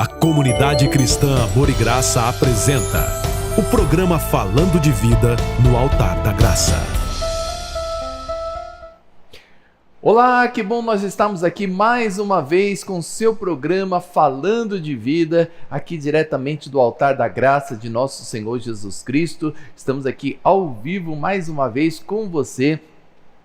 A Comunidade Cristã Amor e Graça apresenta o programa Falando de Vida no Altar da Graça. Olá, que bom nós estamos aqui mais uma vez com o seu programa Falando de Vida, aqui diretamente do Altar da Graça de nosso Senhor Jesus Cristo. Estamos aqui ao vivo mais uma vez com você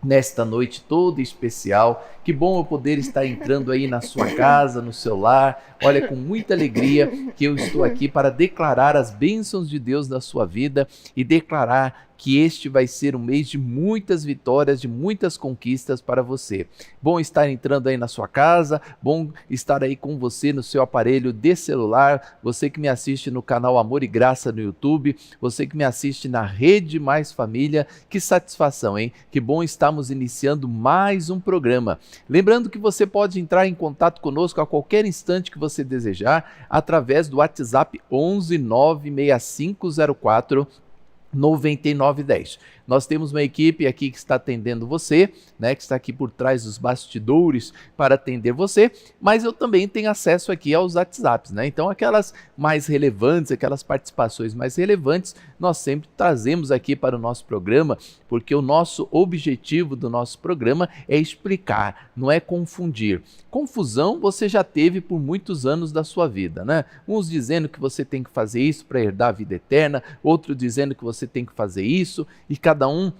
nesta noite toda especial. Que bom eu poder estar entrando aí na sua casa, no seu lar. Olha, com muita alegria que eu estou aqui para declarar as bênçãos de Deus na sua vida e declarar que este vai ser um mês de muitas vitórias, de muitas conquistas para você. Bom estar entrando aí na sua casa, bom estar aí com você no seu aparelho de celular, você que me assiste no canal Amor e Graça no YouTube, você que me assiste na Rede Mais Família, que satisfação, hein? Que bom estarmos iniciando mais um programa. Lembrando que você pode entrar em contato conosco a qualquer instante que você desejar, através do WhatsApp 11 96504 9910. Nós temos uma equipe aqui que está atendendo você, né, que está aqui por trás dos bastidores para atender você, mas eu também tenho acesso aqui aos WhatsApps, né? Então aquelas mais relevantes, aquelas participações mais relevantes, nós sempre trazemos aqui para o nosso programa, porque o nosso objetivo do nosso programa é explicar, não é confundir. Confusão você já teve por muitos anos da sua vida, né? Uns dizendo que você tem que fazer isso para herdar a vida eterna, outros dizendo que você tem que fazer isso, e cada um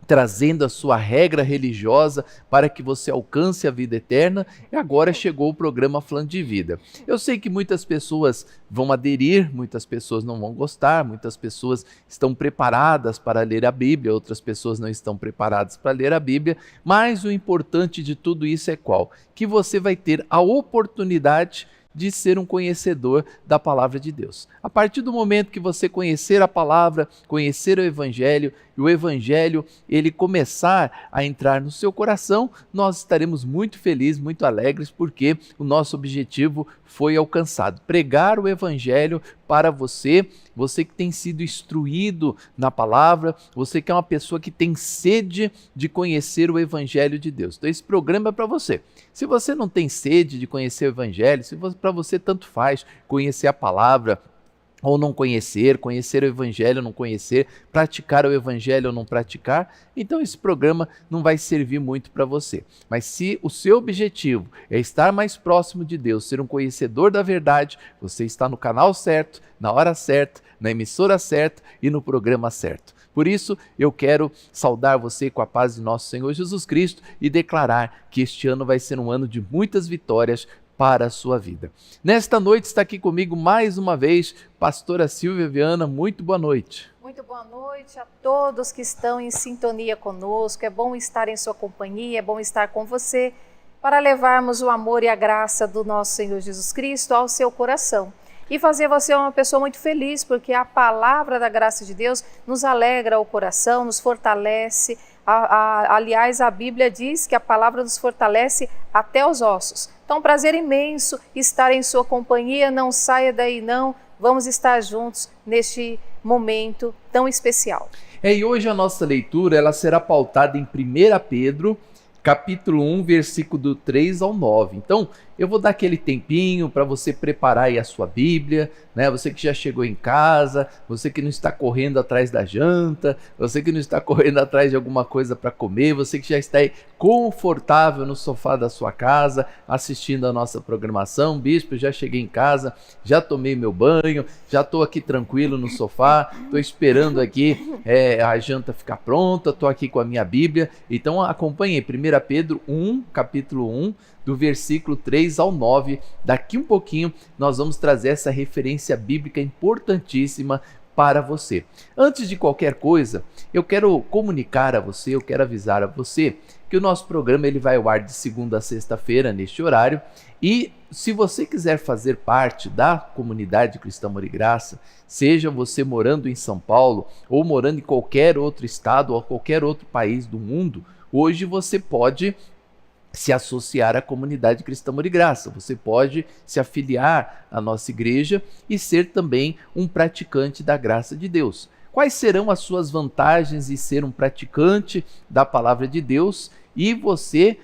trazendo a sua regra religiosa para que você alcance a vida eterna. E agora chegou o programa Falando de Vida. Eu sei que muitas pessoas vão aderir, muitas pessoas não vão gostar, muitas pessoas estão preparadas para ler a Bíblia, outras pessoas não estão preparadas para ler a Bíblia, mas o importante de tudo isso é qual? Que você vai ter a oportunidade de ser um conhecedor da palavra de Deus. A partir do momento que você conhecer a palavra, conhecer o Evangelho, e o Evangelho ele começar a entrar no seu coração, nós estaremos muito felizes, muito alegres, porque o nosso objetivo foi alcançado. Pregar o Evangelho para você, você que tem sido instruído na palavra, você que é uma pessoa que tem sede de conhecer o Evangelho de Deus. Então esse programa é para você. Se você não tem sede de conhecer o Evangelho, se para você tanto faz conhecer a palavra, ou não conhecer, conhecer o Evangelho ou não conhecer, praticar o Evangelho ou não praticar, então esse programa não vai servir muito para você. Mas se o seu objetivo é estar mais próximo de Deus, ser um conhecedor da verdade, você está no canal certo, na hora certa, na emissora certa e no programa certo. Por isso, eu quero saudar você com a paz de nosso Senhor Jesus Cristo e declarar que este ano vai ser um ano de muitas vitórias para a sua vida. Nesta noite está aqui comigo mais uma vez pastora Silvia Viana. Muito boa noite. Muito boa noite a todos que estão em sintonia conosco. É bom estar em sua companhia, é bom estar com você para levarmos o amor e a graça do nosso Senhor Jesus Cristo ao seu coração e fazer você uma pessoa muito feliz, porque a palavra da graça de Deus nos alegra o coração, nos fortalece. Aliás, a Bíblia diz que a palavra nos fortalece até os ossos. Então, um prazer imenso estar em sua companhia. Não saia daí não, vamos estar juntos neste momento tão especial. E hoje a nossa leitura ela será pautada em 1 Pedro, capítulo 1, versículo do 3 ao 9. Então, eu vou dar aquele tempinho para você preparar aí a sua Bíblia, né? Você que já chegou em casa, você que não está correndo atrás da janta, você que não está correndo atrás de alguma coisa para comer, você que já está aí confortável no sofá da sua casa, assistindo a nossa programação. Bispo, já cheguei em casa, já tomei meu banho, já estou aqui tranquilo no sofá, estou esperando aqui a janta ficar pronta, estou aqui com a minha Bíblia. Então acompanhe 1 Pedro 1, capítulo 1, do versículo 3 ao 9. Daqui um pouquinho nós vamos trazer essa referência bíblica importantíssima para você. Antes de qualquer coisa, eu quero comunicar a você, eu quero avisar a você que o nosso programa ele vai ao ar de segunda a sexta-feira neste horário, e se você quiser fazer parte da comunidade Cristã Amor e Graça, seja você morando em São Paulo ou morando em qualquer outro estado ou qualquer outro país do mundo, hoje você pode se associar à comunidade Cristã Amor e Graça. Você pode se afiliar à nossa igreja e ser também um praticante da graça de Deus. Quais serão as suas vantagens em ser um praticante da palavra de Deus e você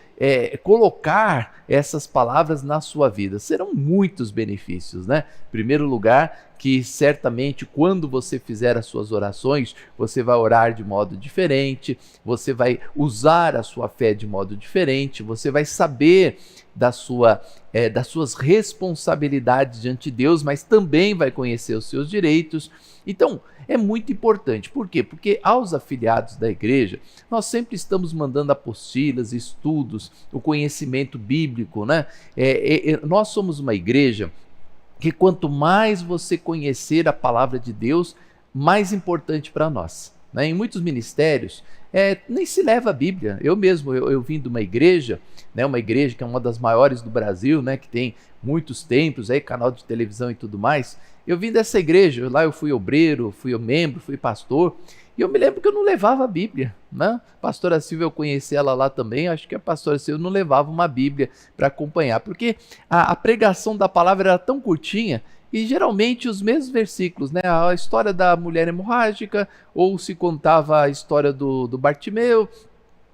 colocar essas palavras na sua vida. Serão muitos benefícios, né? Em primeiro lugar, que certamente quando você fizer as suas orações, você vai orar de modo diferente, você vai usar a sua fé de modo diferente, você vai saber das suas responsabilidades diante de Deus, mas também vai conhecer os seus direitos. Então, é muito importante. Por quê? Porque aos afiliados da igreja, nós sempre estamos mandando apostilas, estudos, o conhecimento bíblico, né? Nós somos uma igreja que quanto mais você conhecer a palavra de Deus, mais importante para nós, né? Em muitos ministérios, nem se leva a Bíblia. Eu mesmo, eu vim de uma igreja, né? Uma igreja que é uma das maiores do Brasil, né? Que tem muitos templos, canal de televisão e tudo mais. Eu vim dessa igreja, lá eu fui obreiro, fui membro, fui pastor, e eu me lembro que eu não levava a Bíblia, né? Pastora Silvia, eu conheci ela lá também, acho que a pastora Silvia não levava uma Bíblia para acompanhar, porque a pregação da palavra era tão curtinha, e geralmente os mesmos versículos, né? A história da mulher hemorrágica, ou se contava a história do Bartimeu,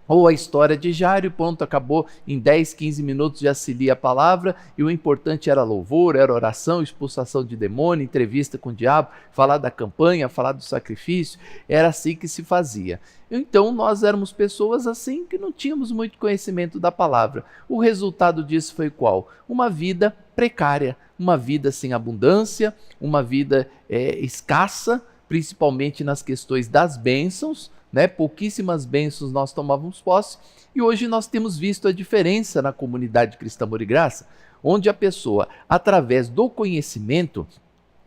ou a história de Jairo, pronto, acabou em 10, 15 minutos, já se lia a palavra, e o importante era louvor, era oração, expulsação de demônio, entrevista com o diabo, falar da campanha, falar do sacrifício, era assim que se fazia. Então nós éramos pessoas assim que não tínhamos muito conhecimento da palavra. O resultado disso foi qual? Uma vida precária, uma vida sem abundância, uma vida escassa, principalmente nas questões das bênçãos, né? Pouquíssimas bênçãos nós tomávamos posse, e hoje nós temos visto a diferença na comunidade cristã Amor e Graça, onde a pessoa, através do conhecimento,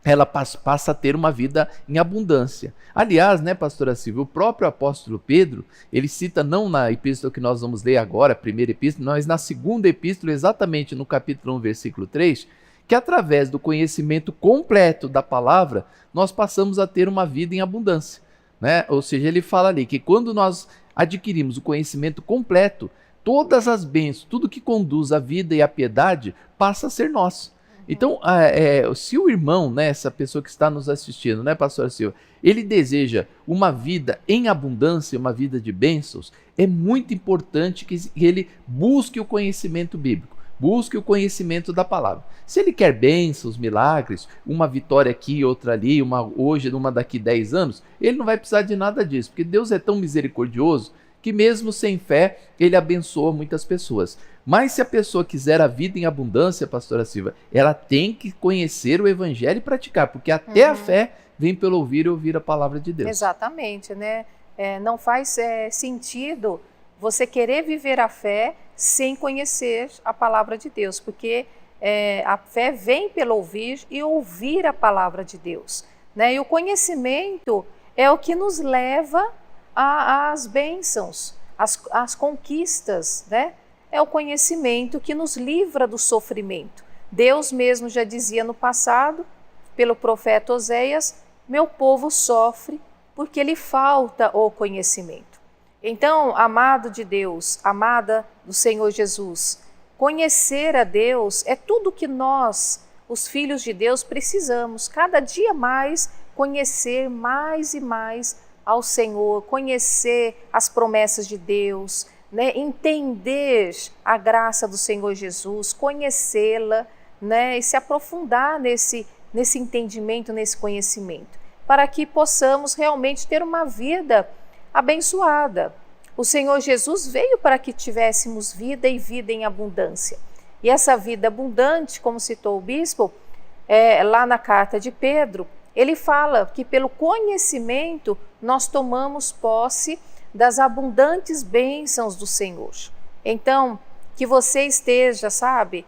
ela passa a ter uma vida em abundância. Aliás, né, pastora Silvia, o próprio apóstolo Pedro, ele cita não na epístola que nós vamos ler agora, a primeira epístola, mas na segunda epístola, exatamente no capítulo 1, versículo 3, que através do conhecimento completo da palavra, nós passamos a ter uma vida em abundância. Né? Ou seja, ele fala ali que quando nós adquirimos o conhecimento completo, todas as bênçãos, tudo que conduz à vida e à piedade, passa a ser nosso. Então, se o irmão, né, essa pessoa que está nos assistindo, né, pastora Silvia, ele deseja uma vida em abundância, uma vida de bênçãos, é muito importante que ele busque o conhecimento bíblico. Busque o conhecimento da palavra. Se ele quer bênçãos, milagres, uma vitória aqui, outra ali, uma hoje, uma daqui 10 anos, ele não vai precisar de nada disso, porque Deus é tão misericordioso que mesmo sem fé, ele abençoa muitas pessoas. Mas se a pessoa quiser a vida em abundância, pastora Silva, ela tem que conhecer o evangelho e praticar, porque até a fé vem pelo ouvir e ouvir a palavra de Deus. Exatamente, né? Não faz sentido você querer viver a fé sem conhecer a palavra de Deus, porque a fé vem pelo ouvir e ouvir a palavra de Deus, né? E o conhecimento é o que nos leva às bênçãos, às conquistas, né? É o conhecimento que nos livra do sofrimento. Deus mesmo já dizia no passado, pelo profeta Oséias, meu povo sofre porque lhe falta o conhecimento. Então, amado de Deus, amada do Senhor Jesus, conhecer a Deus é tudo que nós, os filhos de Deus, precisamos. Cada dia mais conhecer mais e mais ao Senhor, conhecer as promessas de Deus, né? Entender a graça do Senhor Jesus, conhecê-la, né? E se aprofundar nesse entendimento, nesse conhecimento, para que possamos realmente ter uma vida abençoada. O Senhor Jesus veio para que tivéssemos vida e vida em abundância. E essa vida abundante, como citou o bispo, lá na carta de Pedro, ele fala que pelo conhecimento nós tomamos posse das abundantes bênçãos do Senhor. Então, que você esteja, sabe,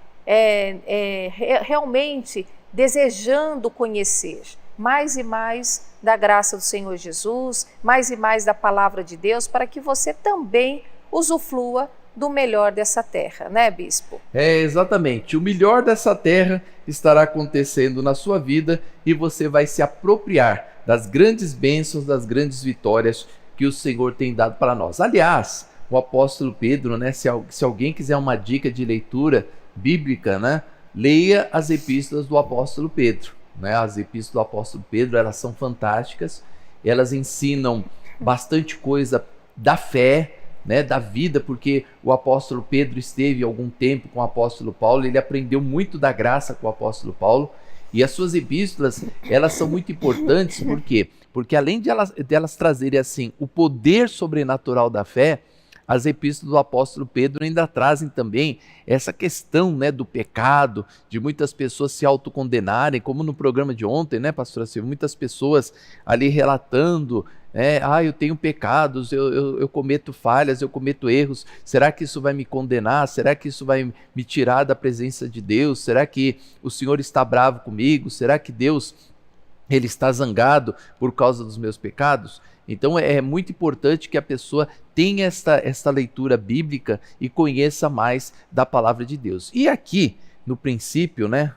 realmente desejando conhecer mais e mais da graça do Senhor Jesus, mais e mais da palavra de Deus, para que você também usufrua do melhor dessa terra, né, bispo? Exatamente. O melhor dessa terra estará acontecendo na sua vida e você vai se apropriar das grandes bênçãos, das grandes vitórias que o Senhor tem dado para nós. Aliás, o apóstolo Pedro, né, se alguém quiser uma dica de leitura bíblica, né, leia as epístolas do apóstolo Pedro. Né? As epístolas do apóstolo Pedro, elas são fantásticas, elas ensinam bastante coisa da fé, né, da vida, porque o apóstolo Pedro esteve algum tempo com o apóstolo Paulo, ele aprendeu muito da graça com o apóstolo Paulo, e as suas epístolas, elas são muito importantes, por quê? Porque além de elas trazerem assim o poder sobrenatural da fé, as epístolas do apóstolo Pedro ainda trazem também essa questão, né, do pecado, de muitas pessoas se autocondenarem, como no programa de ontem, né, pastora Silvia, muitas pessoas ali relatando, eu tenho pecados, eu cometo falhas, eu cometo erros, será que isso vai me condenar? Será que isso vai me tirar da presença de Deus? Será que o Senhor está bravo comigo? Será que Deus, ele está zangado por causa dos meus pecados? Então é muito importante que a pessoa tenha esta leitura bíblica e conheça mais da palavra de Deus. E aqui, no princípio, né,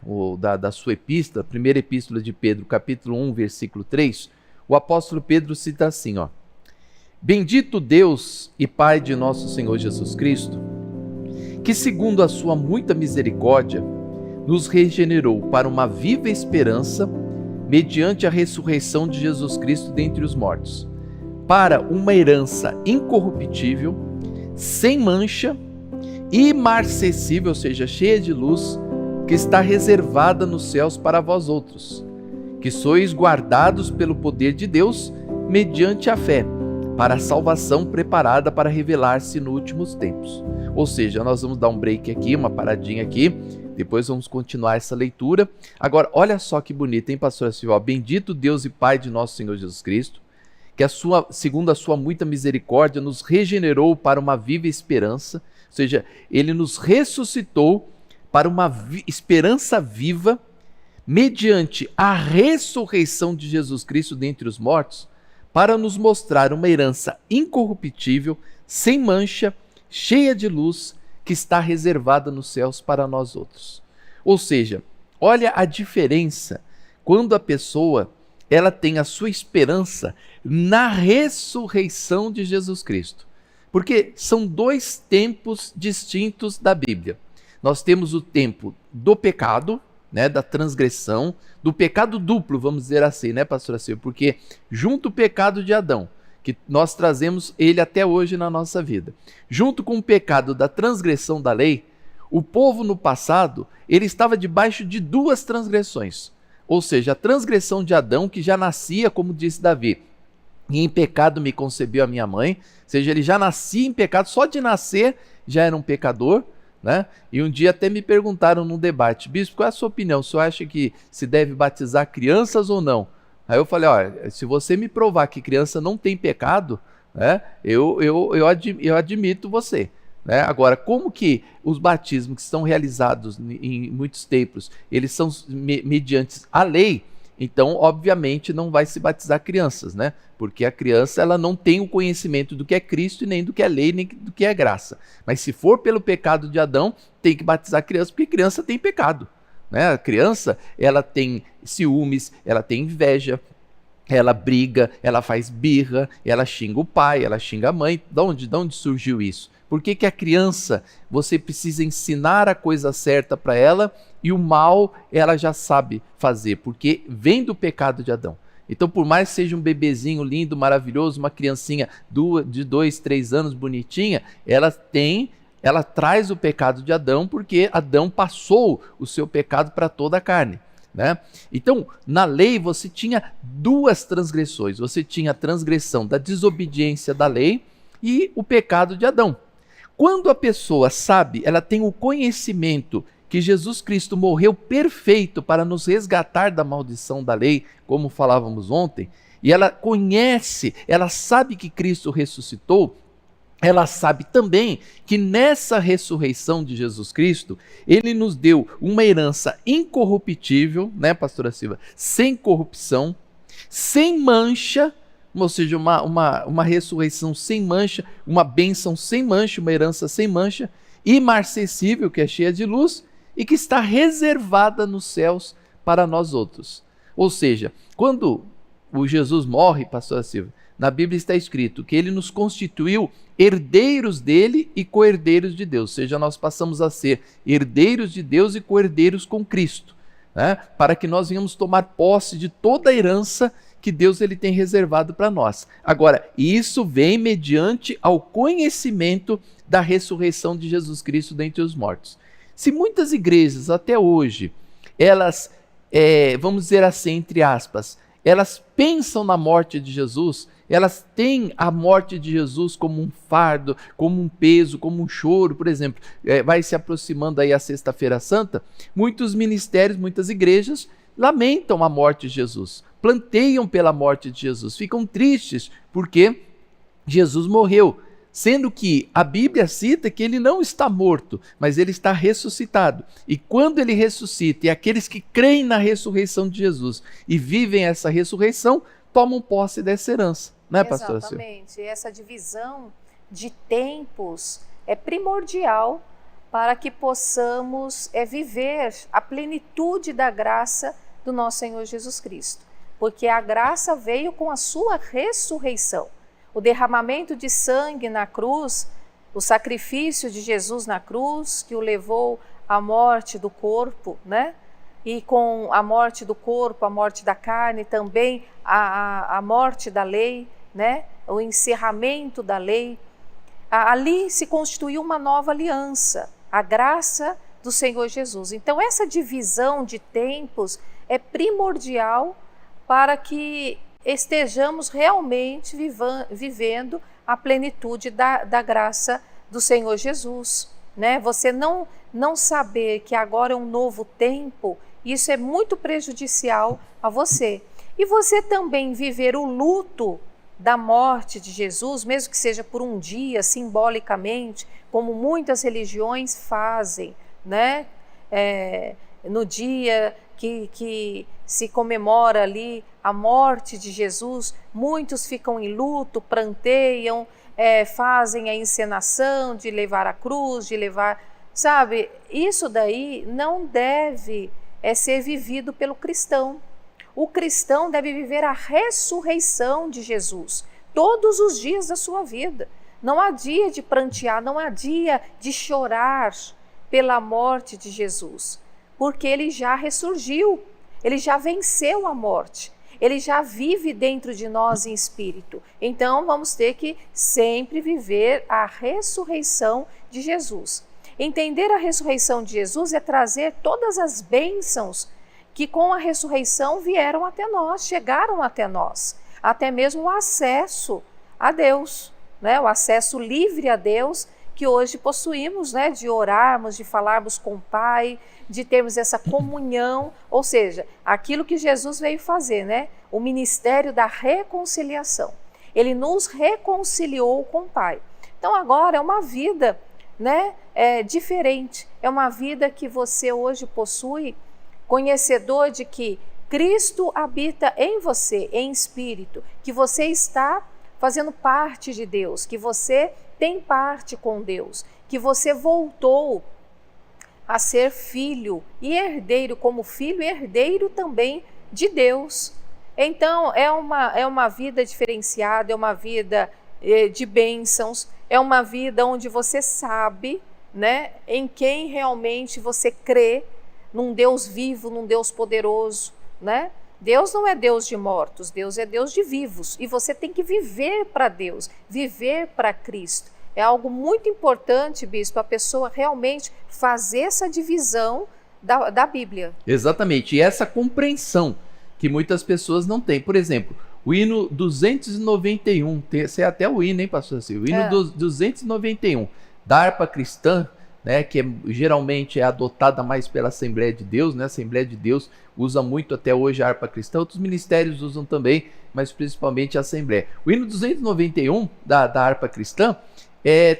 da sua epístola, primeira epístola de Pedro, capítulo 1, versículo 3, o apóstolo Pedro cita assim, ó: Bendito Deus e Pai de nosso Senhor Jesus Cristo, que segundo a sua muita misericórdia, nos regenerou para uma viva esperança, mediante a ressurreição de Jesus Cristo dentre os mortos, para uma herança incorruptível, sem mancha, imarcessível, ou seja, cheia de luz, que está reservada nos céus para vós outros, que sois guardados pelo poder de Deus, mediante a fé, para a salvação preparada para revelar-se nos últimos tempos. Ou seja, nós vamos dar um break aqui, uma paradinha aqui, depois vamos continuar essa leitura. Agora, olha só que bonito, hein, pastora Silvia? Bendito Deus e Pai de nosso Senhor Jesus Cristo, que segundo a sua muita misericórdia, nos regenerou para uma viva esperança, ou seja, ele nos ressuscitou para uma esperança viva, mediante a ressurreição de Jesus Cristo dentre os mortos, para nos mostrar uma herança incorruptível, sem mancha, cheia de luz, que está reservada nos céus para nós outros. Ou seja, olha a diferença quando a pessoa ela tem a sua esperança na ressurreição de Jesus Cristo. Porque são dois tempos distintos da Bíblia. Nós temos o tempo do pecado, né, da transgressão, do pecado duplo, vamos dizer assim, né, pastora Silvia? Porque junto o pecado de Adão, que nós trazemos ele até hoje na nossa vida, junto com o pecado da transgressão da lei, o povo no passado, ele estava debaixo de duas transgressões. Ou seja, a transgressão de Adão, que já nascia, como disse Davi, e em pecado me concebeu a minha mãe, ou seja, ele já nascia em pecado, só de nascer já era um pecador, né? E um dia até me perguntaram num debate: bispo, qual é a sua opinião? O senhor acha que se deve batizar crianças ou não? Aí eu falei: olha, se você me provar que criança não tem pecado, né, eu admito você. Né? Agora, como que os batismos que são realizados em muitos templos, eles são mediante a lei, então obviamente não vai se batizar crianças, né? Porque a criança ela não tem o conhecimento do que é Cristo, e nem do que é lei, nem do que é graça. Mas se for pelo pecado de Adão, tem que batizar criança, porque criança tem pecado. Né? A criança ela tem ciúmes, ela tem inveja, ela briga, ela faz birra, ela xinga o pai, ela xinga a mãe. De onde surgiu isso? Por que a criança, você precisa ensinar a coisa certa para ela e o mal ela já sabe fazer? Porque vem do pecado de Adão. Então, por mais que seja um bebezinho lindo, maravilhoso, uma criancinha de 2, 3 anos, bonitinha, ela traz o pecado de Adão, porque Adão passou o seu pecado para toda a carne. Né? Então, na lei você tinha duas transgressões. Você tinha a transgressão da desobediência da lei e o pecado de Adão. Quando a pessoa sabe, ela tem o conhecimento que Jesus Cristo morreu perfeito para nos resgatar da maldição da lei, como falávamos ontem, e ela conhece, ela sabe que Cristo ressuscitou, ela sabe também que nessa ressurreição de Jesus Cristo, ele nos deu uma herança incorruptível, né, pastora Silva? Sem corrupção, sem mancha, ou seja, uma ressurreição sem mancha, uma bênção sem mancha, uma herança sem mancha, imarcessível, que é cheia de luz, e que está reservada nos céus para nós outros. Ou seja, quando o Jesus morre, pastora Silva, na Bíblia está escrito que ele nos constituiu herdeiros dele e co-herdeiros de Deus. Ou seja, nós passamos a ser herdeiros de Deus e co-herdeiros com Cristo, né? Para que nós venhamos tomar posse de toda a herança que Deus ele tem reservado para nós. Agora, isso vem mediante ao conhecimento da ressurreição de Jesus Cristo dentre os mortos. Se muitas igrejas até hoje, elas, vamos dizer assim, entre aspas, elas pensam na morte de Jesus, elas têm a morte de Jesus como um fardo, como um peso, como um choro, por exemplo, vai se aproximando aí a Sexta-feira Santa, muitos ministérios, muitas igrejas lamentam a morte de Jesus, planteiam pela morte de Jesus, ficam tristes porque Jesus morreu, sendo que a Bíblia cita que ele não está morto, mas ele está ressuscitado. E quando ele ressuscita, e aqueles que creem na ressurreição de Jesus e vivem essa ressurreição, tomam posse dessa herança. Né, pastora? Exatamente. Essa divisão de tempos é primordial para que possamos viver a plenitude da graça do nosso Senhor Jesus Cristo. Porque a graça veio com a sua ressurreição. O derramamento de sangue na cruz, o sacrifício de Jesus na cruz, que o levou à morte do corpo, né? E com a morte do corpo, a morte da carne, também a morte da lei, né? O encerramento da lei. Ali se constituiu uma nova aliança, a graça do Senhor Jesus. Então essa divisão de tempos é primordial para que estejamos realmente vivendo a plenitude da graça do Senhor Jesus, né? Você não saber que agora é um novo tempo, isso é muito prejudicial a você. E você também viver o luto da morte de Jesus, mesmo que seja por um dia, simbolicamente, como muitas religiões fazem, né? No dia que se comemora ali a morte de Jesus, muitos ficam em luto, pranteiam, fazem a encenação de levar a cruz, de levar... Sabe, isso daí não deve ser vivido pelo cristão. O cristão deve viver a ressurreição de Jesus todos os dias da sua vida. Não há dia de prantear, não há dia de chorar pela morte de Jesus, porque ele já ressurgiu, ele já venceu a morte, ele já vive dentro de nós em espírito. Então vamos ter que sempre viver a ressurreição de Jesus. Entender a ressurreição de Jesus é trazer todas as bênçãos que com a ressurreição vieram até nós, chegaram até nós, até mesmo o acesso a Deus, né? O acesso livre a Deus que hoje possuímos, né? De orarmos, de falarmos com o Pai, de termos essa comunhão, ou seja, aquilo que Jesus veio fazer, né? O ministério da reconciliação. Ele nos reconciliou com o Pai. Então agora é uma vida, né? Diferente, é uma vida que você hoje possui, conhecedor de que Cristo habita em você, em espírito, que você está fazendo parte de Deus, que você tem parte com Deus, que você voltou a ser filho e herdeiro, como filho e herdeiro também de Deus. Então é uma vida diferenciada, é uma vida de bênçãos, é uma vida onde você sabe, né, em quem realmente você crê, num Deus vivo, num Deus poderoso, né? Deus não é Deus de mortos, Deus é Deus de vivos. E você tem que viver para Deus, viver para Cristo. É algo muito importante, bispo, a pessoa realmente fazer essa divisão da Bíblia. Exatamente, e essa compreensão que muitas pessoas não têm. Por exemplo, o hino 291, esse é até o hino, hein, pastor Silvio? O hino 291, da harpa cristã, né, que geralmente é adotada mais pela Assembleia de Deus, né? A Assembleia de Deus usa muito até hoje a harpa cristã, outros ministérios usam também, mas principalmente a Assembleia. O hino 291 da harpa cristã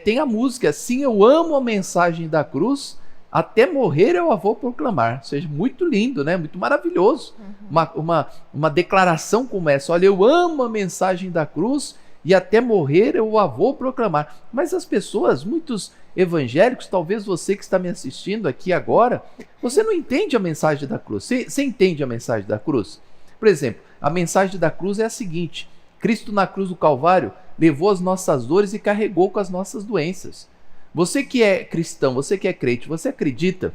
tem a música "Sim, eu amo a mensagem da cruz, até morrer eu a vou proclamar", ou seja, muito lindo, né? Muito maravilhoso. Uma declaração como essa: olha, eu amo a mensagem da cruz e até morrer eu a vou proclamar. Mas as pessoas, muitos evangélicos, talvez você que está me assistindo aqui agora, você não entende a mensagem da cruz. Você entende a mensagem da cruz? Por exemplo, a mensagem da cruz é a seguinte: Cristo na cruz do Calvário levou as nossas dores e carregou com as nossas doenças. Você que é cristão, você que é crente, você acredita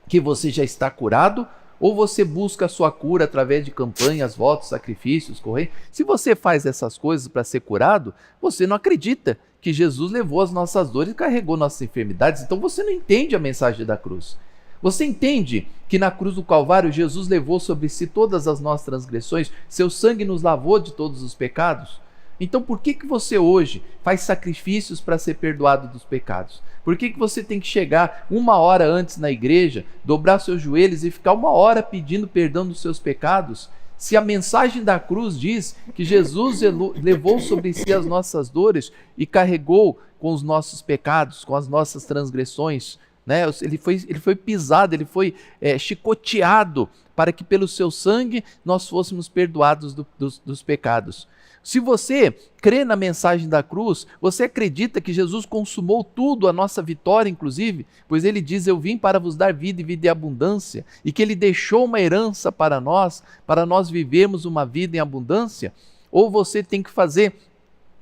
que você já está curado Ou você busca a sua cura através de campanhas, votos, sacrifícios, correr. Se você faz essas coisas para ser curado, você não acredita que Jesus levou as nossas dores e carregou nossas enfermidades. Então você não entende a mensagem da cruz. Você entende que na cruz do Calvário Jesus levou sobre si todas as nossas transgressões, seu sangue nos lavou de todos os pecados? Então por que você hoje faz sacrifícios para ser perdoado dos pecados? Por que você tem que chegar 1 hora antes na igreja, dobrar seus joelhos e ficar 1 hora pedindo perdão dos seus pecados? Se a mensagem da cruz diz que Jesus levou sobre si as nossas dores e carregou com os nossos pecados, com as nossas transgressões, né? Ele foi pisado, ele foi chicoteado para que pelo seu sangue nós fôssemos perdoados dos pecados. Se você crê na mensagem da cruz, você acredita que Jesus consumou tudo, a nossa vitória inclusive, pois ele diz, eu vim para vos dar vida e vida em abundância, e que ele deixou uma herança para nós vivermos uma vida em abundância? Ou você tem que fazer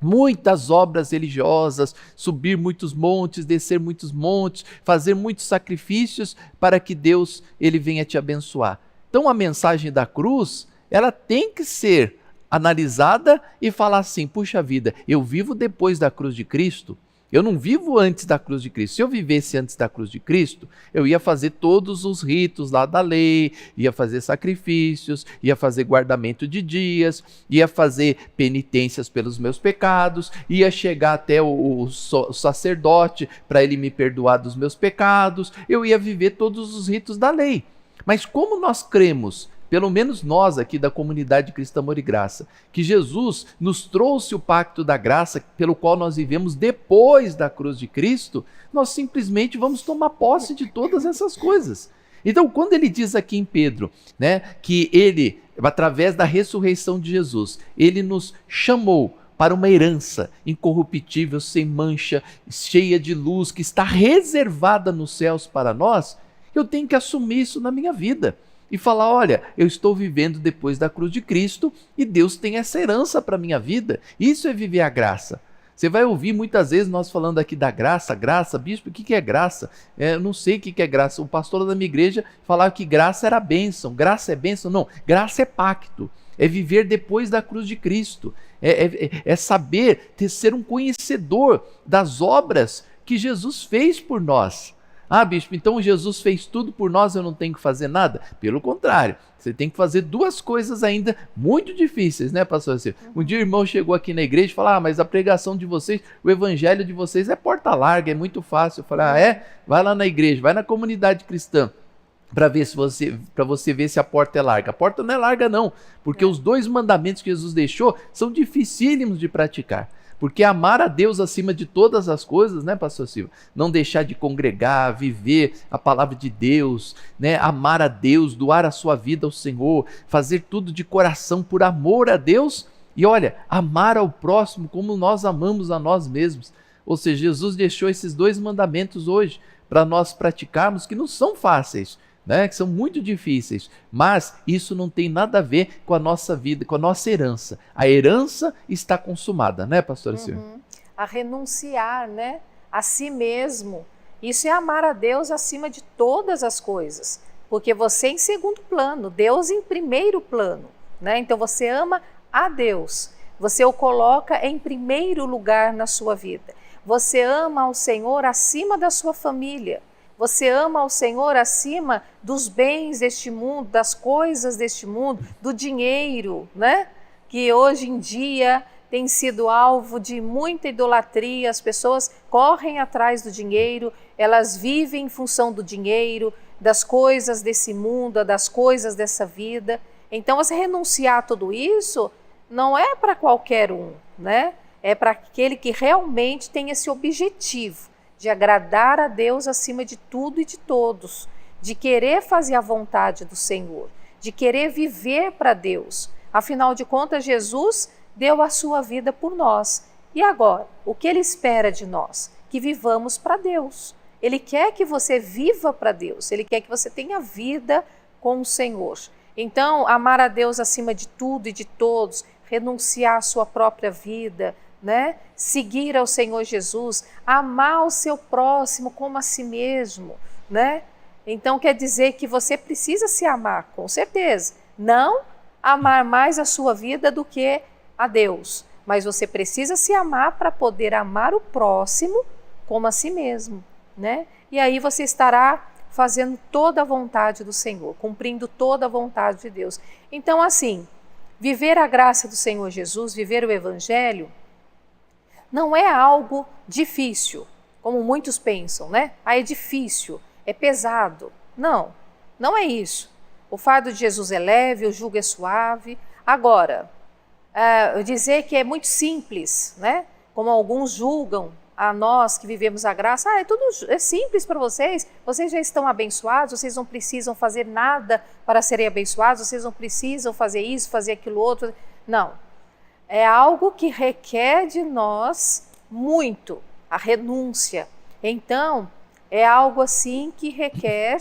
muitas obras religiosas, subir muitos montes, descer muitos montes, fazer muitos sacrifícios para que Deus ele venha te abençoar? Então a mensagem da cruz, ela tem que ser analisada e falar assim, puxa vida, eu vivo depois da cruz de Cristo, eu não vivo antes da cruz de Cristo. Se eu vivesse antes da cruz de Cristo, eu ia fazer todos os ritos lá da lei, ia fazer sacrifícios, ia fazer guardamento de dias, ia fazer penitências pelos meus pecados, ia chegar até o sacerdote para ele me perdoar dos meus pecados, eu ia viver todos os ritos da lei. Mas como nós cremos, pelo menos nós aqui da comunidade cristã Amor e Graça, que Jesus nos trouxe o pacto da graça pelo qual nós vivemos depois da cruz de Cristo, nós simplesmente vamos tomar posse de todas essas coisas. Então, quando ele diz aqui em Pedro, né, que ele, através da ressurreição de Jesus, ele nos chamou para uma herança incorruptível, sem mancha, cheia de luz, que está reservada nos céus para nós, eu tenho que assumir isso na minha vida. E falar, olha, eu estou vivendo depois da cruz de Cristo e Deus tem essa herança para a minha vida. Isso é viver a graça. Você vai ouvir muitas vezes nós falando aqui da graça, bispo, o que é graça? Eu não sei o que é graça. O pastor da minha igreja falava que graça era bênção. Graça é bênção? Não, graça é pacto. É viver depois da cruz de Cristo. É saber, ser um conhecedor das obras que Jesus fez por nós. Ah, bispo, então Jesus fez tudo por nós, eu não tenho que fazer nada? Pelo contrário, você tem que fazer 2 coisas ainda muito difíceis, né, pastor Silvio? Um dia o irmão chegou aqui na igreja e falou, mas a pregação de vocês, o evangelho de vocês é porta larga, é muito fácil. Eu falei, é? Vai lá na igreja, vai na comunidade cristã, para você ver se a porta é larga. A porta não é larga não, porque os 2 mandamentos que Jesus deixou são dificílimos de praticar. Porque amar a Deus acima de todas as coisas, né, pastor Silva? Não deixar de congregar, viver a palavra de Deus, né? Amar a Deus, doar a sua vida ao Senhor, fazer tudo de coração por amor a Deus e olha, amar ao próximo como nós amamos a nós mesmos. Ou seja, Jesus deixou esses 2 mandamentos hoje para nós praticarmos, que não são fáceis, né? Que são muito difíceis, mas isso não tem nada a ver com a nossa vida, com a nossa herança. A herança está consumada, né, pastora Silvia? A renunciar, né, a si mesmo. Isso é amar a Deus acima de todas as coisas, porque você em segundo plano, Deus em primeiro plano, né? Então você ama a Deus, você o coloca em primeiro lugar na sua vida. Você ama ao Senhor acima da sua família. Você ama ao Senhor acima dos bens deste mundo, das coisas deste mundo, do dinheiro, né? Que hoje em dia tem sido alvo de muita idolatria. As pessoas correm atrás do dinheiro, elas vivem em função do dinheiro, das coisas desse mundo, das coisas dessa vida. Então, você renunciar a tudo isso não é para qualquer um, né? É para aquele que realmente tem esse objetivo de agradar a Deus acima de tudo e de todos, de querer fazer a vontade do Senhor, de querer viver para Deus. Afinal de contas, Jesus deu a sua vida por nós. E agora, o que Ele espera de nós? Que vivamos para Deus. Ele quer que você viva para Deus, Ele quer que você tenha vida com o Senhor. Então, amar a Deus acima de tudo e de todos, renunciar à sua própria vida, né? Seguir ao Senhor Jesus, amar o seu próximo como a si mesmo, né? Então quer dizer que você precisa se amar, com certeza. Não amar mais a sua vida do que a Deus, mas você precisa se amar para poder amar o próximo como a si mesmo, né? E aí você estará fazendo toda a vontade do Senhor, cumprindo toda a vontade de Deus. Então, assim, viver a graça do Senhor Jesus, viver o Evangelho, não é algo difícil, como muitos pensam, né? Ah, é difícil, é pesado. Não, não é isso. O fardo de Jesus é leve, o jugo é suave. Agora, dizer que é muito simples, né? Como alguns julgam a nós que vivemos a graça, é simples para vocês já estão abençoados, vocês não precisam fazer nada para serem abençoados, vocês não precisam fazer isso, fazer aquilo outro. Não, é algo que requer de nós muito, a renúncia. Então, é algo assim que requer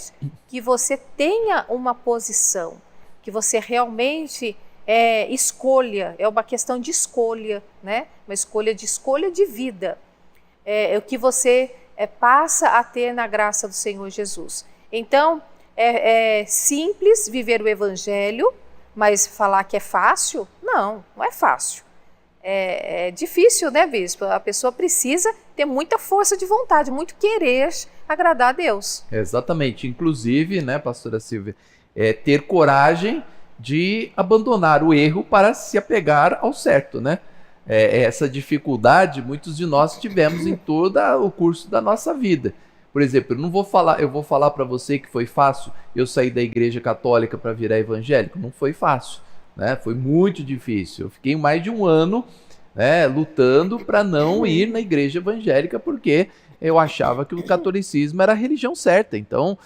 que você tenha uma posição, que você realmente escolha, é uma questão de escolha, né? Uma escolha de vida. É o que você passa a ter na graça do Senhor Jesus. Então, é simples viver o Evangelho, mas falar que é fácil? Não, não é fácil. É difícil, né, bispo? A pessoa precisa ter muita força de vontade, muito querer agradar a Deus. Exatamente. Inclusive, né, pastora Silvia, ter coragem de abandonar o erro para se apegar ao certo, né? Essa dificuldade muitos de nós tivemos em todo o curso da nossa vida. Por exemplo, eu vou falar para você que foi fácil eu sair da igreja católica para virar evangélico. Não foi fácil, né? Foi muito difícil. Eu fiquei mais de um ano, né, lutando para não ir na igreja evangélica porque eu achava que o catolicismo era a religião certa. Então,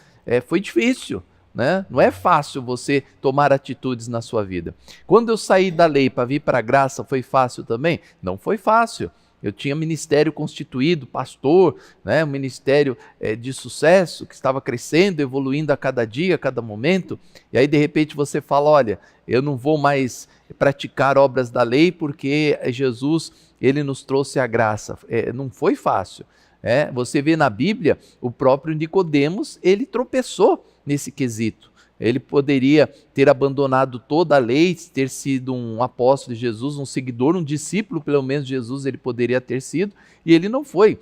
foi difícil. Né? Não é fácil você tomar atitudes na sua vida. Quando eu saí da lei para vir para a graça, foi fácil também? Não foi fácil. Eu tinha ministério constituído, pastor, né? Um ministério de sucesso, que estava crescendo, evoluindo a cada dia, a cada momento. E aí, de repente, você fala, olha, eu não vou mais praticar obras da lei porque Jesus, ele nos trouxe a graça. Não foi fácil. Você vê na Bíblia, o próprio Nicodemos, ele tropeçou nesse quesito. Ele poderia ter abandonado toda a lei, ter sido um apóstolo de Jesus, um seguidor, um discípulo, pelo menos de Jesus ele poderia ter sido, e ele não foi.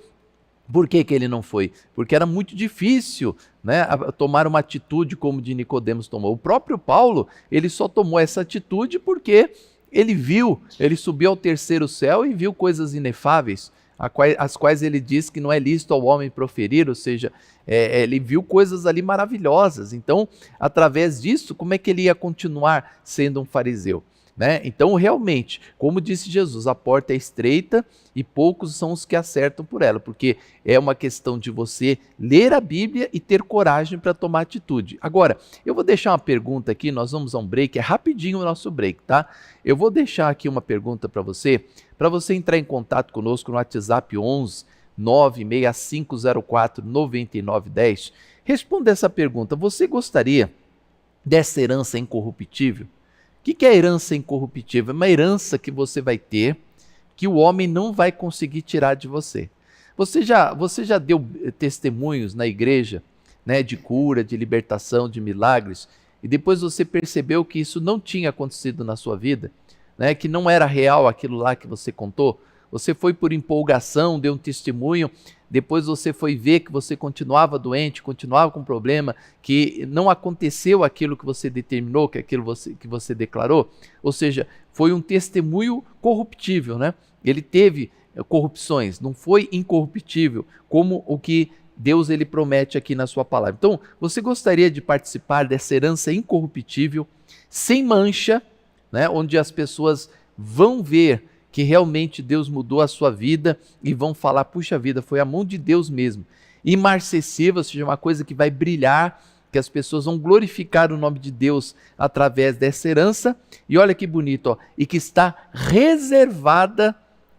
Por que ele não foi? Porque era muito difícil, né, tomar uma atitude como de Nicodemos tomou. O próprio Paulo, ele só tomou essa atitude porque ele subiu ao terceiro céu e viu coisas inefáveis, as quais ele diz que não é lícito ao homem proferir, ou seja, ele viu coisas ali maravilhosas. Então, através disso, como é que ele ia continuar sendo um fariseu? Né? Então, realmente, como disse Jesus, a porta é estreita e poucos são os que acertam por ela, porque é uma questão de você ler a Bíblia e ter coragem para tomar atitude. Agora, eu vou deixar uma pergunta aqui, nós vamos a um break, é rapidinho o nosso break, tá? Eu vou deixar aqui uma pergunta para você entrar em contato conosco no WhatsApp 11 96504 9910. Responda essa pergunta, você gostaria dessa herança incorruptível? O que é herança incorruptível? É uma herança que você vai ter, que o homem não vai conseguir tirar de você. Você já deu testemunhos na igreja, né, de cura, de libertação, de milagres, e depois você percebeu que isso não tinha acontecido na sua vida, né, que não era real aquilo lá que você contou? Você foi por empolgação, deu um testemunho, depois você foi ver que você continuava doente, continuava com problema, que não aconteceu aquilo que você determinou, que aquilo que você declarou. Ou seja, foi um testemunho corruptível, né? Ele teve corrupções, não foi incorruptível, como o que Deus ele promete aqui na sua palavra. Então, você gostaria de participar dessa herança incorruptível, sem mancha, né? Onde as pessoas vão ver que realmente Deus mudou a sua vida e vão falar, puxa vida, foi a mão de Deus mesmo. Imarcessível, ou seja, uma coisa que vai brilhar, que as pessoas vão glorificar o nome de Deus através dessa herança. E olha que bonito, ó, e que está reservada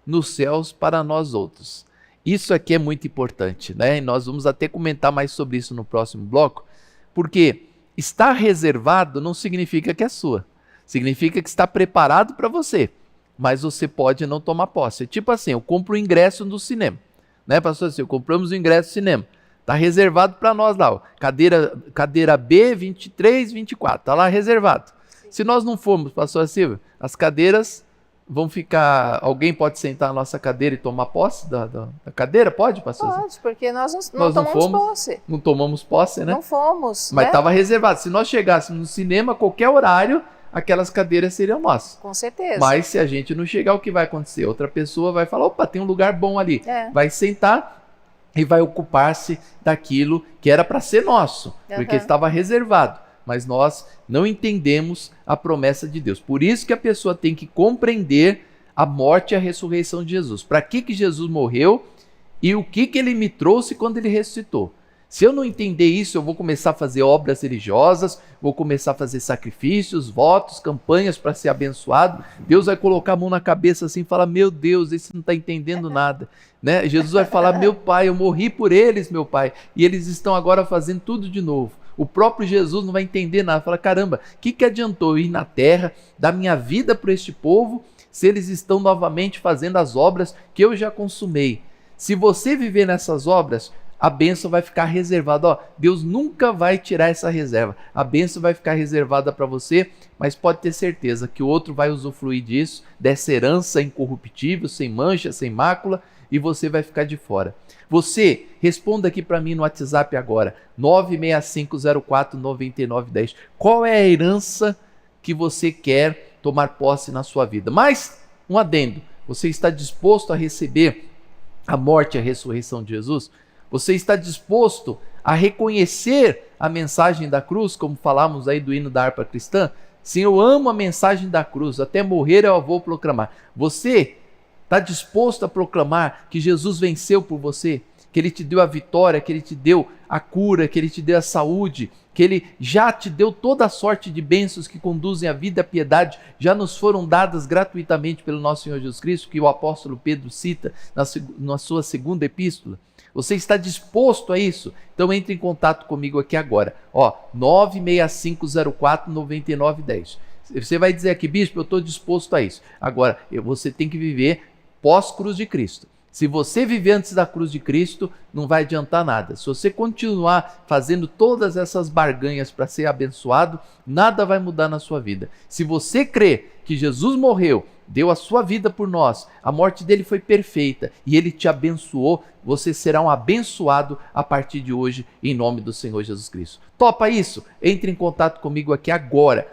nos céus para nós outros. Isso aqui é muito importante, né? E nós vamos até comentar mais sobre isso no próximo bloco, porque estar reservado não significa que é sua, significa que está preparado para você. Mas você pode não tomar posse. Tipo assim, eu compro o ingresso do cinema, né, pastor? Assim, compramos o ingresso do cinema. Tá reservado para nós lá, ó. Cadeira B, 23, 24, tá lá reservado. Se nós não formos, pastor Silvio, as cadeiras vão ficar... Alguém pode sentar na nossa cadeira e tomar posse da cadeira? Pode, pastor? Pode, porque nós não tomamos posse. Não tomamos posse, né? Não fomos. Mas estava reservado. Se nós chegássemos no cinema, qualquer horário, aquelas cadeiras seriam nossas. Com certeza. Mas se a gente não chegar, o que vai acontecer? Outra pessoa vai falar, opa, tem um lugar bom ali. Vai sentar e vai ocupar-se daquilo que era para ser nosso, porque estava reservado. Mas nós não entendemos a promessa de Deus. Por isso que a pessoa tem que compreender a morte e a ressurreição de Jesus. Para que Jesus morreu e o que ele me trouxe quando ele ressuscitou. Se eu não entender isso, eu vou começar a fazer obras religiosas, vou começar a fazer sacrifícios, votos, campanhas para ser abençoado. Deus vai colocar a mão na cabeça assim e falar, meu Deus, esse não está entendendo nada. Né? Jesus vai falar, meu pai, eu morri por eles, meu pai, e eles estão agora fazendo tudo de novo. O próprio Jesus não vai entender nada, fala, caramba, o que adiantou eu ir na terra, dar minha vida para este povo, se eles estão novamente fazendo as obras que eu já consumei? Se você viver nessas obras, a bênção vai ficar reservada. Ó, Deus nunca vai tirar essa reserva. A bênção vai ficar reservada para você, mas pode ter certeza que o outro vai usufruir disso, dessa herança incorruptível, sem mancha, sem mácula, e você vai ficar de fora. Você, responda aqui para mim no WhatsApp agora, 965049910. Qual é a herança que você quer tomar posse na sua vida? Mas, um adendo, você está disposto a receber a morte e a ressurreição de Jesus? Você está disposto a reconhecer a mensagem da cruz, como falamos aí do hino da harpa cristã? Sim, eu amo a mensagem da cruz, até morrer eu a vou proclamar. Você está disposto a proclamar que Jesus venceu por você? Que Ele te deu a vitória, que Ele te deu a cura, que Ele te deu a saúde, que Ele já te deu toda a sorte de bênçãos que conduzem à vida e à piedade, já nos foram dadas gratuitamente pelo nosso Senhor Jesus Cristo, que o apóstolo Pedro cita na sua segunda epístola? Você está disposto a isso? Então entre em contato comigo aqui agora. Ó, 965049910. Você vai dizer aqui, bispo, eu estou disposto a isso. Agora, você tem que viver pós-cruz de Cristo. Se você viver antes da cruz de Cristo, não vai adiantar nada. Se você continuar fazendo todas essas barganhas para ser abençoado, nada vai mudar na sua vida. Se você crê que Jesus morreu, deu a sua vida por nós, a morte dele foi perfeita e ele te abençoou, você será um abençoado a partir de hoje, em nome do Senhor Jesus Cristo. Topa isso? Entre em contato comigo aqui agora,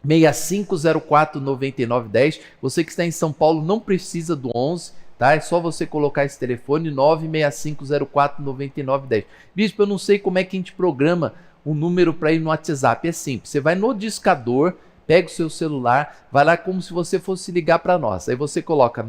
11965049910. Você que está em São Paulo não precisa do 11, tá? É só você colocar esse telefone 965049910. Bispo, eu não sei como é que a gente programa um número para ir no WhatsApp. É simples, você vai no discador, pega o seu celular, vai lá como se você fosse ligar para nós. Aí você coloca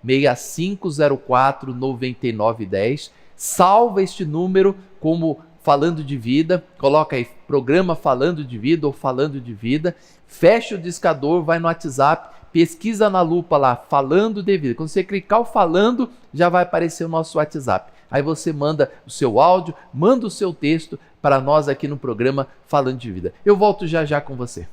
965049910, salva este número como Falando de Vida, coloca aí programa Falando de Vida ou Falando de Vida, fecha o discador, vai no WhatsApp, pesquisa na lupa lá, Falando de Vida. Quando você clicar o Falando, já vai aparecer o nosso WhatsApp. Aí você manda o seu áudio, manda o seu texto para nós aqui no programa Falando de Vida. Eu volto já já com você.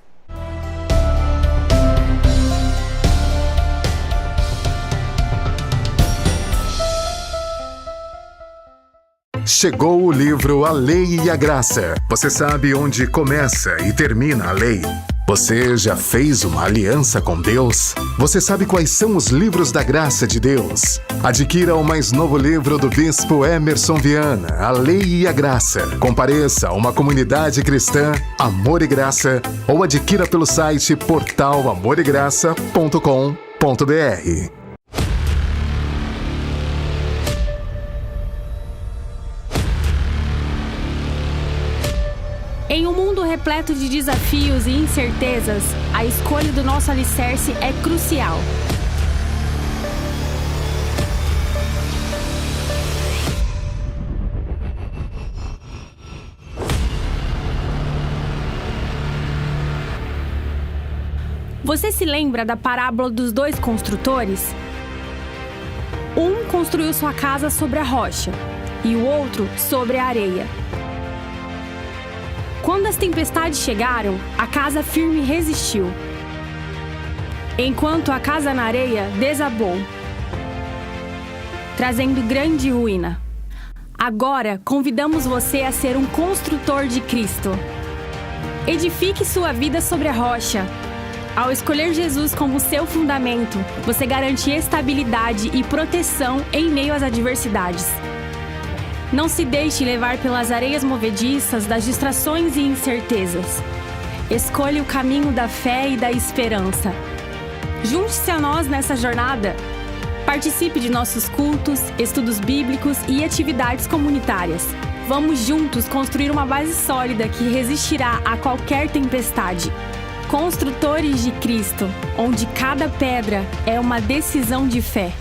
Chegou o livro A Lei e a Graça. Você sabe onde começa e termina a lei? Você já fez uma aliança com Deus? Você sabe quais são os livros da graça de Deus? Adquira o mais novo livro do Bispo Emerson Viana, A Lei e a Graça. Compareça a uma comunidade cristã, Amor e Graça, ou adquira pelo site portalamoregraça.com.br. Em um mundo repleto de desafios e incertezas, a escolha do nosso alicerce é crucial. Você se lembra da parábola dos dois construtores? Um construiu sua casa sobre a rocha e o outro sobre a areia. Quando as tempestades chegaram, a casa firme resistiu, enquanto a casa na areia desabou, trazendo grande ruína. Agora, convidamos você a ser um construtor de Cristo. Edifique sua vida sobre a rocha. Ao escolher Jesus como seu fundamento, você garante estabilidade e proteção em meio às adversidades. Não se deixe levar pelas areias movediças das distrações e incertezas. Escolha o caminho da fé e da esperança. Junte-se a nós nessa jornada. Participe de nossos cultos, estudos bíblicos e atividades comunitárias. Vamos juntos construir uma base sólida que resistirá a qualquer tempestade. Construtores de Cristo, onde cada pedra é uma decisão de fé.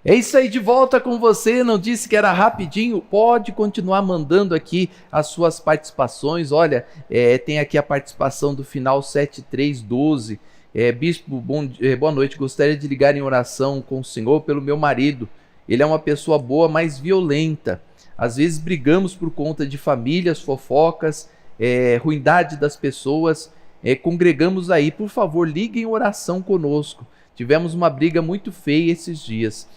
É isso aí, de volta com você. Não disse que era rapidinho? Pode continuar mandando aqui as suas participações. Olha, tem aqui a participação do final 7312. Bispo, boa noite. Gostaria de ligar em oração com o senhor pelo meu marido. Ele é uma pessoa boa, mas violenta. Às vezes brigamos por conta de famílias, fofocas, ruindade das pessoas. Congregamos aí. Por favor, ligue em oração conosco. Tivemos uma briga muito feia esses dias.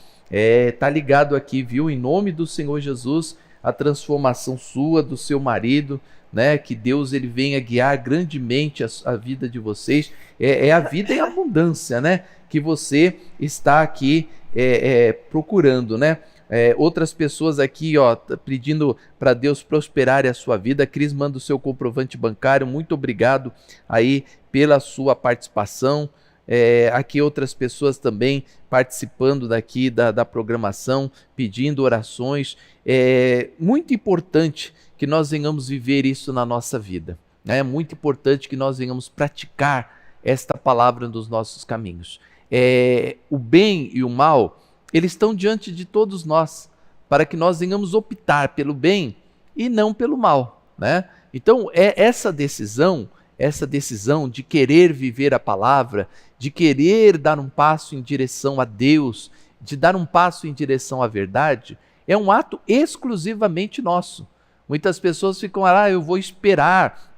Tá ligado aqui, viu? Em nome do Senhor Jesus, a transformação sua, do seu marido, né? Que Deus ele venha guiar grandemente a vida de vocês. A vida em abundância, né? Que você está aqui procurando, né? Outras pessoas aqui, ó, pedindo para Deus prosperar a sua vida. A Cris manda o seu comprovante bancário. Muito obrigado aí pela sua participação. Aqui outras pessoas também participando daqui da programação, pedindo orações. Muito importante que nós venhamos viver isso na nossa vida. É muito importante que nós venhamos praticar esta palavra nos nossos caminhos. O bem e o mal, eles estão diante de todos nós, para que nós venhamos optar pelo bem e não pelo mal, né? Então, essa decisão de querer viver a palavra, de querer dar um passo em direção a Deus, de dar um passo em direção à verdade, é um ato exclusivamente nosso. Muitas pessoas ficam lá, eu vou esperar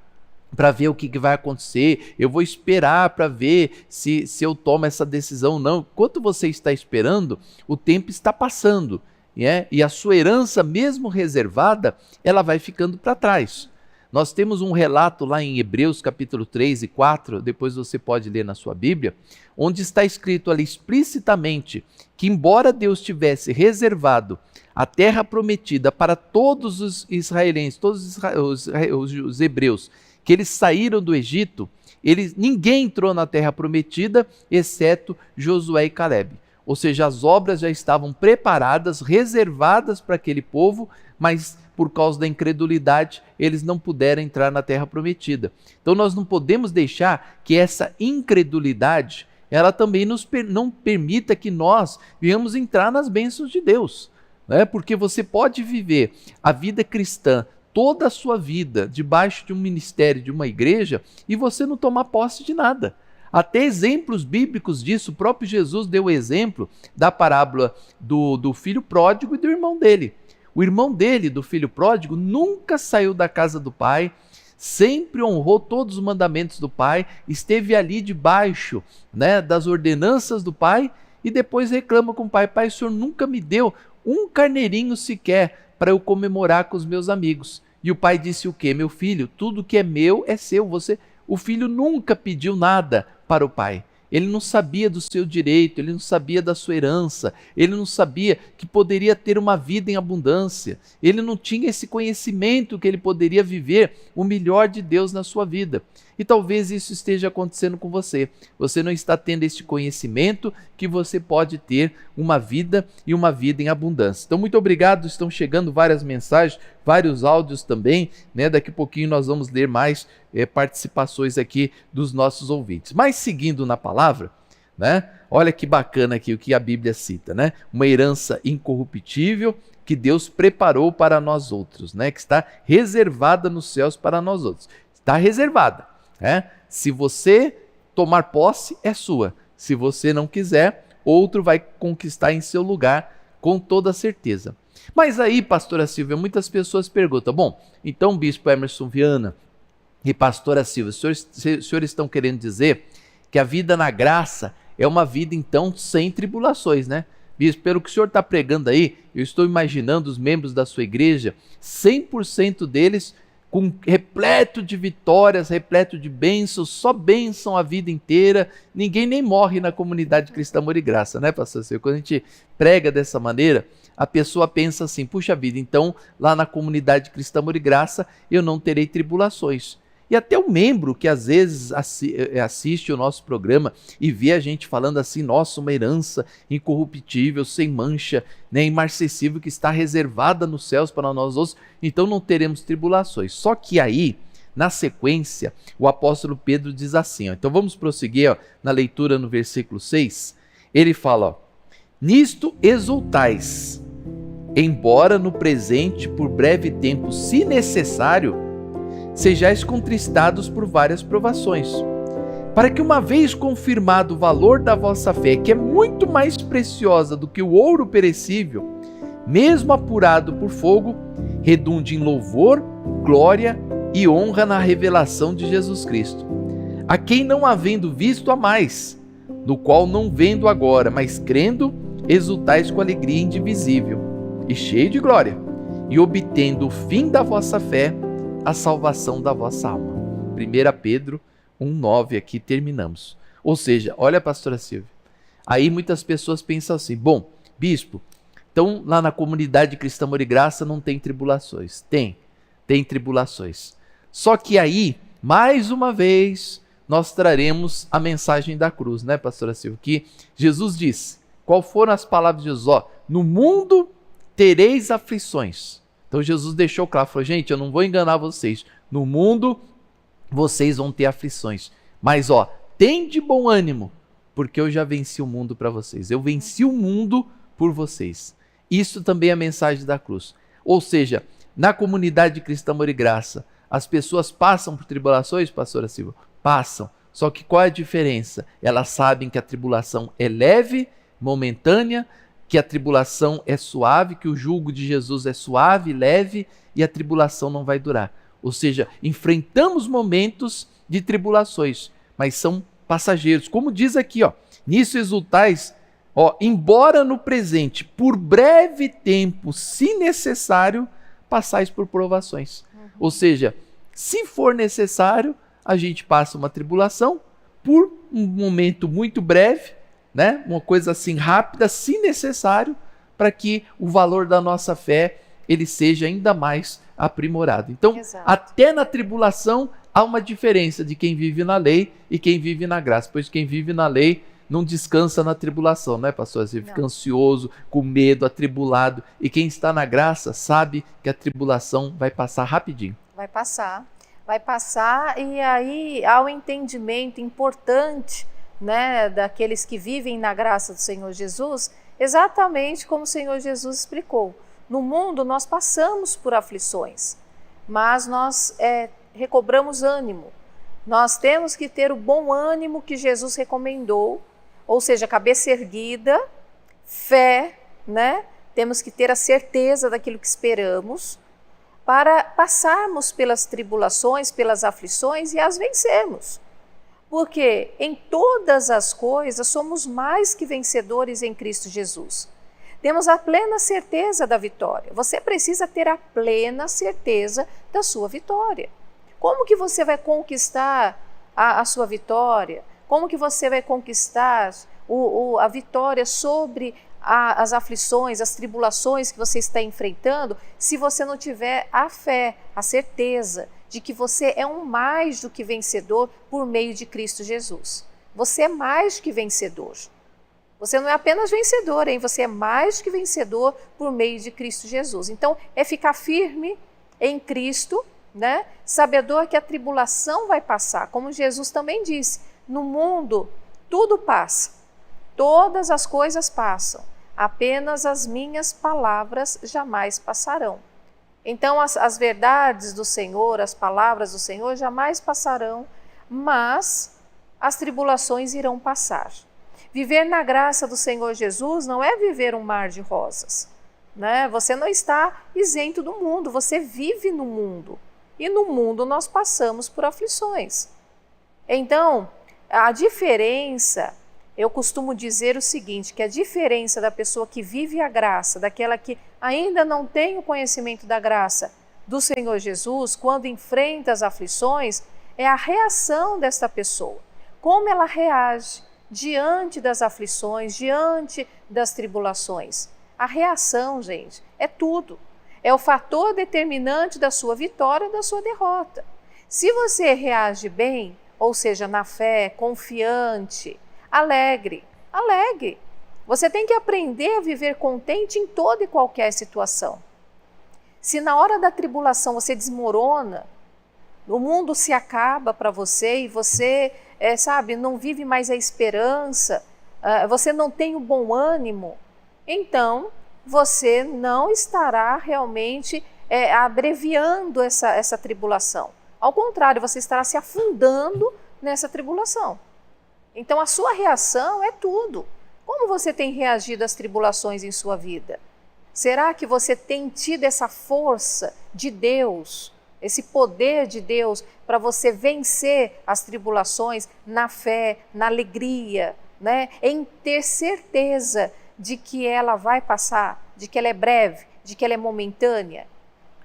para ver o que vai acontecer, eu vou esperar para ver se eu tomo essa decisão ou não. Enquanto você está esperando, o tempo está passando, e a sua herança, mesmo reservada, ela vai ficando para trás. Nós temos um relato lá em Hebreus capítulo 3 e 4, depois você pode ler na sua Bíblia, onde está escrito ali explicitamente que embora Deus tivesse reservado a terra prometida para todos os israelenses, todos os hebreus, que eles saíram do Egito, ninguém entrou na terra prometida, exceto Josué e Calebe. Ou seja, as obras já estavam preparadas, reservadas para aquele povo, mas por causa da incredulidade, eles não puderam entrar na terra prometida. Então nós não podemos deixar que essa incredulidade, ela também não permita que nós venhamos entrar nas bênçãos de Deus, né? Porque você pode viver a vida cristã, toda a sua vida, debaixo de um ministério, de uma igreja, e você não tomar posse de nada. Até exemplos bíblicos disso, o próprio Jesus deu o exemplo da parábola do filho pródigo e do irmão dele. O irmão dele, do filho pródigo, nunca saiu da casa do pai, sempre honrou todos os mandamentos do pai, esteve ali debaixo, né, das ordenanças do pai, e depois reclama com o pai: pai, o senhor nunca me deu um carneirinho sequer para eu comemorar com os meus amigos. E o pai disse o quê? Meu filho, tudo que é meu é seu. O filho nunca pediu nada para o pai. Ele não sabia do seu direito, ele não sabia da sua herança, ele não sabia que poderia ter uma vida em abundância, ele não tinha esse conhecimento que ele poderia viver o melhor de Deus na sua vida. E talvez isso esteja acontecendo com você. Você não está tendo este conhecimento que você pode ter uma vida e uma vida em abundância. Então, muito obrigado. Estão chegando várias mensagens, vários áudios também, né? Daqui a pouquinho nós vamos ler mais participações aqui dos nossos ouvintes. Mas seguindo na palavra, né? Olha que bacana aqui o que a Bíblia cita, né? Uma herança incorruptível que Deus preparou para nós outros, né? Que está reservada nos céus para nós outros. Está reservada. Se você tomar posse, é sua. Se você não quiser, outro vai conquistar em seu lugar, com toda certeza. Mas aí, pastora Silvia, muitas pessoas perguntam: bom, então, bispo Emerson Viana, E pastora Silvia, os senhores estão querendo dizer que a vida na graça é uma vida, então, sem tribulações, né? Bispo, pelo que o senhor está pregando aí, eu estou imaginando os membros da sua igreja, 100% deles repleto de vitórias, repleto de bênçãos, só bênção a vida inteira, ninguém nem morre na comunidade cristã Amor e Graça, né, pastor Silvio? Quando a gente prega dessa maneira, a pessoa pensa assim, puxa vida, então lá na comunidade cristã Amor e Graça eu não terei tribulações. E até o membro que às vezes assiste o nosso programa e vê a gente falando assim, nossa, uma herança incorruptível, sem mancha, né, imarcessível, que está reservada nos céus para nós outros, então não teremos tribulações. Só que aí, na sequência, o apóstolo Pedro diz assim, ó, então vamos prosseguir ó, na leitura no versículo 6, ele fala, ó, nisto exultais, embora no presente, por breve tempo, se necessário, sejais contristados por várias provações, para que uma vez confirmado o valor da vossa fé, que é muito mais preciosa do que o ouro perecível, mesmo apurado por fogo, redunde em louvor, glória e honra na revelação de Jesus Cristo, a quem não havendo visto a mais, no qual não vendo agora, mas crendo, exultais com alegria indivisível e cheio de glória, e obtendo o fim da vossa fé, a salvação da vossa alma. 1 Pedro 1,9, aqui terminamos. Ou seja, olha, pastora Silvia, aí muitas pessoas pensam assim, bom, bispo, então lá na comunidade cristã Amor e Graça não tem tribulações. Tem tribulações. Só que aí, mais uma vez, nós traremos a mensagem da cruz, né, pastora Silvia? Que Jesus disse, qual foram as palavras de Jesus? Ó, no mundo tereis aflições. Então Jesus deixou claro, falou, gente, eu não vou enganar vocês, no mundo vocês vão ter aflições, mas ó, tem de bom ânimo, porque eu já venci o mundo para vocês, eu venci o mundo por vocês. Isso também é a mensagem da cruz. Ou seja, na comunidade cristã Amor e Graça, as pessoas passam por tribulações, pastora Silva? Passam, só que qual é a diferença? Elas sabem que a tribulação é leve, momentânea, que a tribulação é suave, que o jugo de Jesus é suave, leve, e a tribulação não vai durar. Ou seja, enfrentamos momentos de tribulações, mas são passageiros. Como diz aqui, ó, nisso exultais, ó, embora no presente, por breve tempo, se necessário, passais por provações. Ou seja, se for necessário, a gente passa uma tribulação por um momento muito breve, né? Uma coisa assim rápida, se necessário, para que o valor da nossa fé ele seja ainda mais aprimorado. Então, Exato. Até na tribulação há uma diferença de quem vive na lei e quem vive na graça, pois quem vive na lei não descansa na tribulação, né, pastor? Você fica ansioso, com medo, atribulado, e quem está na graça sabe que a tribulação vai passar rapidinho. Vai passar, e aí há um entendimento importante, né, daqueles que vivem na graça do Senhor Jesus, exatamente como o Senhor Jesus explicou. No mundo nós passamos por aflições, mas nós recobramos ânimo. Nós temos que ter o bom ânimo que Jesus recomendou, ou seja, cabeça erguida, fé, né? Temos que ter a certeza daquilo que esperamos para passarmos pelas tribulações, pelas aflições e as vencermos. Porque em todas as coisas somos mais que vencedores em Cristo Jesus. Temos a plena certeza da vitória. Você precisa ter a plena certeza da sua vitória. Como que você vai conquistar a sua vitória? Como que você vai conquistar a vitória sobre as aflições, as tribulações que você está enfrentando, se você não tiver a fé, a certeza de que você é um mais do que vencedor por meio de Cristo Jesus? Você é mais que vencedor. Você não é apenas vencedor, hein? Você é mais que vencedor por meio de Cristo Jesus. Então, é ficar firme em Cristo, né? Sabedor que a tribulação vai passar. Como Jesus também disse, no mundo tudo passa, todas as coisas passam, apenas as minhas palavras jamais passarão. Então, as verdades do Senhor, as palavras do Senhor jamais passarão, mas as tribulações irão passar. Viver na graça do Senhor Jesus não é viver um mar de rosas, né? Você não está isento do mundo, você vive no mundo. E no mundo nós passamos por aflições. Então, a diferença, eu costumo dizer o seguinte, que a diferença da pessoa que vive a graça, daquela que ainda não tem o conhecimento da graça do Senhor Jesus, quando enfrenta as aflições, é a reação desta pessoa. Como ela reage diante das aflições, diante das tribulações. A reação, gente, é tudo. É o fator determinante da sua vitória ou da sua derrota. Se você reage bem, ou seja, na fé, confiante, alegre. Você tem que aprender a viver contente em toda e qualquer situação. Se na hora da tribulação você desmorona, o mundo se acaba para você e você, não vive mais a esperança, você não tem o bom ânimo, então você não estará realmente abreviando essa tribulação. Ao contrário, você estará se afundando nessa tribulação. Então a sua reação é tudo. Como você tem reagido às tribulações em sua vida? Será que você tem tido essa força de Deus, esse poder de Deus para você vencer as tribulações na fé, na alegria, né? Em ter certeza de que ela vai passar, de que ela é breve, de que ela é momentânea?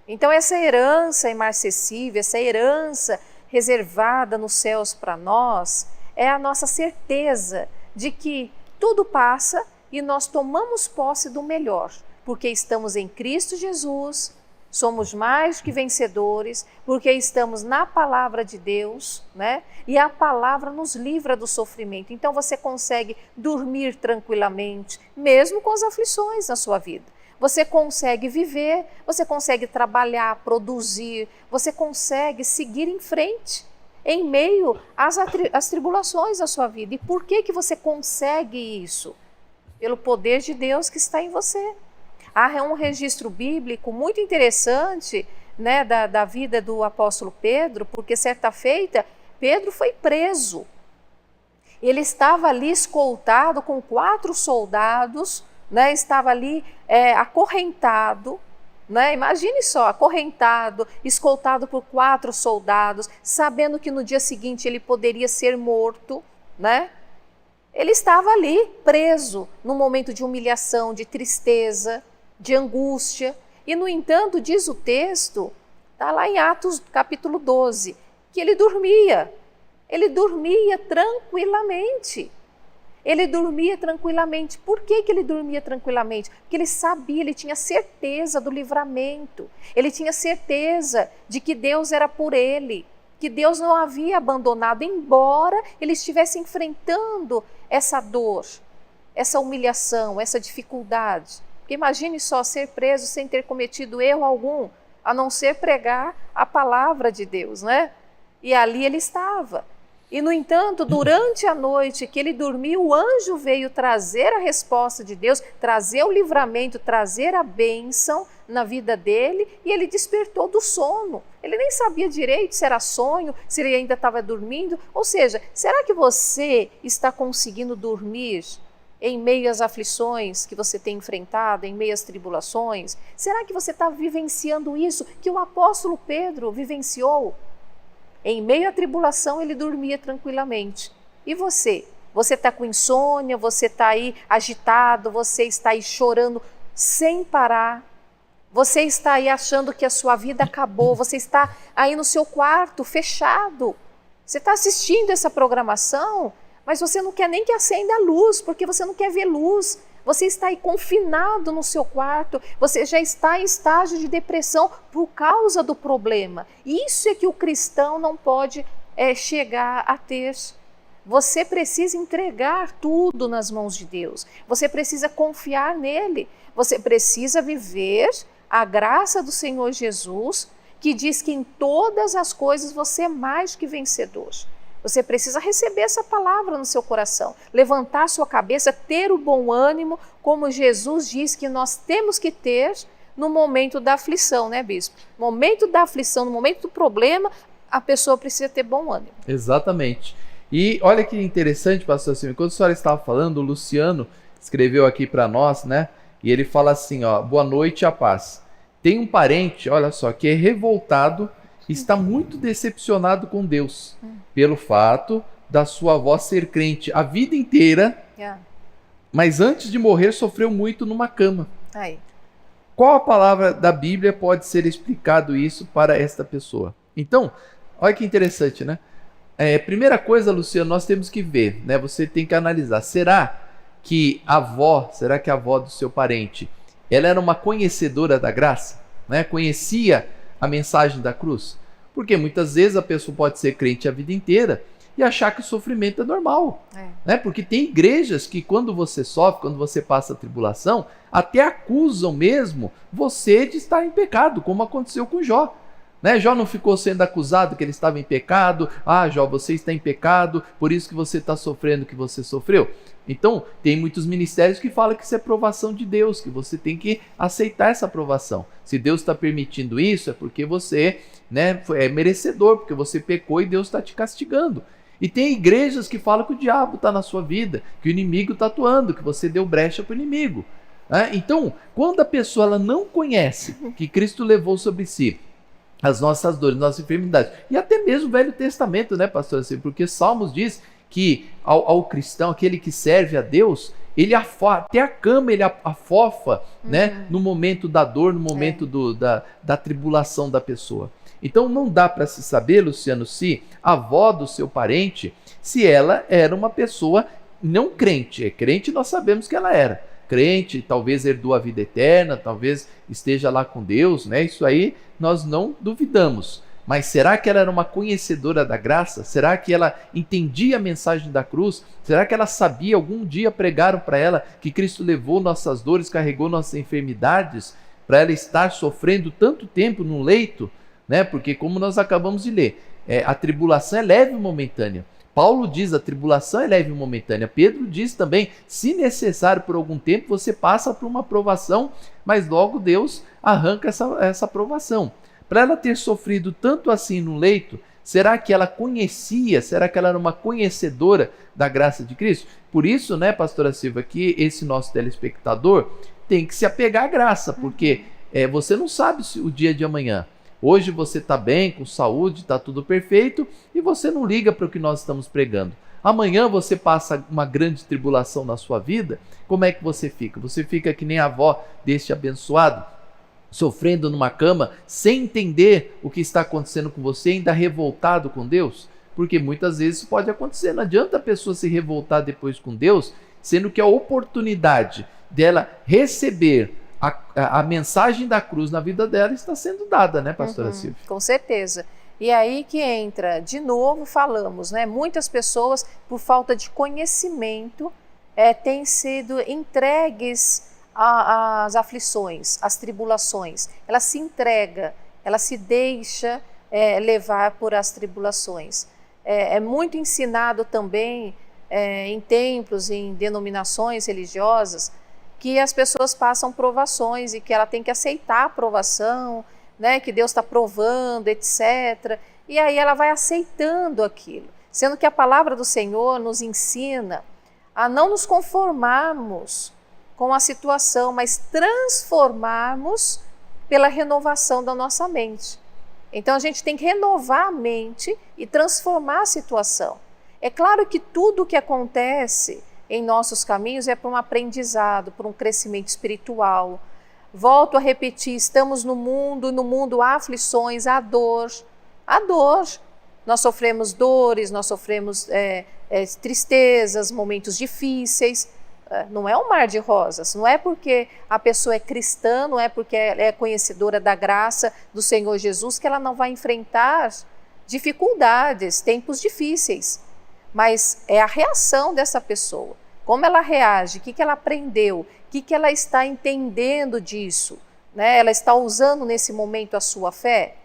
Então essa herança imarcessível, essa herança reservada nos céus para nós, é a nossa certeza de que tudo passa e nós tomamos posse do melhor, porque estamos em Cristo Jesus, somos mais que vencedores, porque estamos na palavra de Deus, né? E a palavra nos livra do sofrimento. Então você consegue dormir tranquilamente, mesmo com as aflições na sua vida. Você consegue viver, você consegue trabalhar, produzir, você consegue seguir em frente em meio às tribulações da sua vida. E por que você consegue isso? Pelo poder de Deus que está em você. Há um registro bíblico muito interessante, né, da vida do apóstolo Pedro, porque certa feita Pedro foi preso. Ele estava ali escoltado com 4 soldados, né, estava ali acorrentado, né? Imagine só, acorrentado, escoltado por 4 soldados, sabendo que no dia seguinte ele poderia ser morto, né? Ele estava ali preso num momento de humilhação, de tristeza, de angústia. E no entanto, diz o texto, está lá em Atos capítulo 12, que ele dormia tranquilamente. Ele dormia tranquilamente. Por que ele dormia tranquilamente? Porque ele sabia, ele tinha certeza do livramento. Ele tinha certeza de que Deus era por ele, que Deus não havia abandonado, embora ele estivesse enfrentando essa dor, essa humilhação, essa dificuldade. Porque imagine só ser preso sem ter cometido erro algum, a não ser pregar a palavra de Deus, né? E ali ele estava. E, no entanto, durante a noite que ele dormiu, o anjo veio trazer a resposta de Deus, trazer o livramento, trazer a bênção na vida dele, e ele despertou do sono. Ele nem sabia direito se era sonho, se ele ainda estava dormindo. Ou seja, será que você está conseguindo dormir em meio às aflições que você tem enfrentado, em meio às tribulações? Será que você está vivenciando isso que o apóstolo Pedro vivenciou? Em meio à tribulação, ele dormia tranquilamente. E você? Você está com insônia, você está aí agitado, você está aí chorando sem parar. Você está aí achando que a sua vida acabou, você está aí no seu quarto, fechado. Você está assistindo essa programação, mas você não quer nem que acenda a luz, porque você não quer ver luz. Você está aí confinado no seu quarto, você já está em estágio de depressão por causa do problema. Isso é que o cristão não pode chegar a ter. Você precisa entregar tudo nas mãos de Deus. Você precisa confiar nele. Você precisa viver a graça do Senhor Jesus, que diz que em todas as coisas você é mais que vencedor. Você precisa receber essa palavra no seu coração, levantar sua cabeça, ter o bom ânimo, como Jesus diz que nós temos que ter no momento da aflição, né, bispo? No momento da aflição, no momento do problema, a pessoa precisa ter bom ânimo. Exatamente. E olha que interessante, pastor Silvio, quando a senhora estava falando, o Luciano escreveu aqui para nós, né? E ele fala assim, ó, boa noite, a paz. Tem um parente, olha só, que é revoltado está muito decepcionado com Deus pelo fato da sua avó ser crente a vida inteira, mas antes de morrer sofreu muito numa cama. Aí. Qual a palavra da Bíblia pode ser explicado isso para esta pessoa? Então, olha que interessante, né? Primeira coisa, Luciano, nós temos que ver, né? Você tem que analisar. Será que a avó do seu parente, ela era uma conhecedora da graça? Né? Conhecia a mensagem da cruz? Porque muitas vezes a pessoa pode ser crente a vida inteira e achar que o sofrimento é normal. Né? Porque tem igrejas que quando você sofre, quando você passa a tribulação, até acusam mesmo você de estar em pecado, como aconteceu com Jó. Né? Jó não ficou sendo acusado que ele estava em pecado. Ah, Jó, você está em pecado, por isso que você está sofrendo o que você sofreu. Então, tem muitos ministérios que falam que isso é provação de Deus, que você tem que aceitar essa provação. Se Deus está permitindo isso, é porque você, né, é merecedor, porque você pecou e Deus está te castigando. E tem igrejas que falam que o diabo está na sua vida, que o inimigo está atuando, que você deu brecha para o inimigo. Então, quando a pessoa ela não conhece que Cristo levou sobre si as nossas dores, nossas enfermidades, e até mesmo o Velho Testamento, né, pastor? Assim, porque Salmos diz que ao cristão, aquele que serve a Deus, ele até a cama ele afofa, né, no momento da dor, no momento da tribulação da pessoa. Então não dá para se saber, Luciano, se a avó do seu parente, se ela era uma pessoa não crente. Crente nós sabemos que ela era. Crente, talvez herdou a vida eterna, talvez esteja lá com Deus, né? Isso aí nós não duvidamos. Mas será que ela era uma conhecedora da graça? Será que ela entendia a mensagem da cruz? Será que ela sabia, algum dia pregaram para ela que Cristo levou nossas dores, carregou nossas enfermidades, para ela estar sofrendo tanto tempo no leito? Né? Porque como nós acabamos de ler, a tribulação é leve e momentânea. Paulo diz, a tribulação é leve e momentânea. Pedro diz também, se necessário por algum tempo, você passa por uma provação, mas logo Deus arranca essa provação. Para ela ter sofrido tanto assim no leito, será que ela conhecia, será que ela era uma conhecedora da graça de Cristo? Por isso, né, pastora Silva, que esse nosso telespectador tem que se apegar à graça, porque você não sabe o dia de amanhã. Hoje você está bem, com saúde, está tudo perfeito e você não liga para o que nós estamos pregando. Amanhã você passa uma grande tribulação na sua vida, como é que você fica? Você fica que nem a avó deste abençoado, sofrendo numa cama, sem entender o que está acontecendo com você, ainda revoltado com Deus? Porque muitas vezes isso pode acontecer. Não adianta a pessoa se revoltar depois com Deus, sendo que a oportunidade dela receber a mensagem da cruz na vida dela está sendo dada, né, pastora Silvia? Com certeza. E aí que entra, de novo falamos, né? Muitas pessoas, por falta de conhecimento, têm sido entregues às aflições, às tribulações. Ela se entrega, ela se deixa levar por as tribulações. É muito ensinado também em templos, em denominações religiosas, que as pessoas passam provações e que ela tem que aceitar a provação, né, que Deus está provando, etc. E aí ela vai aceitando aquilo, sendo que a palavra do Senhor nos ensina a não nos conformarmos com a situação, mas transformarmos pela renovação da nossa mente. Então a gente tem que renovar a mente e transformar a situação. É claro que tudo o que acontece em nossos caminhos é para um aprendizado, para um crescimento espiritual. Volto a repetir, estamos no mundo há aflições, há dor. Nós sofremos dores, nós sofremos tristezas, momentos difíceis. Não é um mar de rosas, não é porque a pessoa é cristã, não é porque ela é conhecedora da graça do Senhor Jesus que ela não vai enfrentar dificuldades, tempos difíceis. Mas é a reação dessa pessoa, como ela reage, o que ela aprendeu, o que ela está entendendo disso, né? Ela está usando nesse momento a sua fé?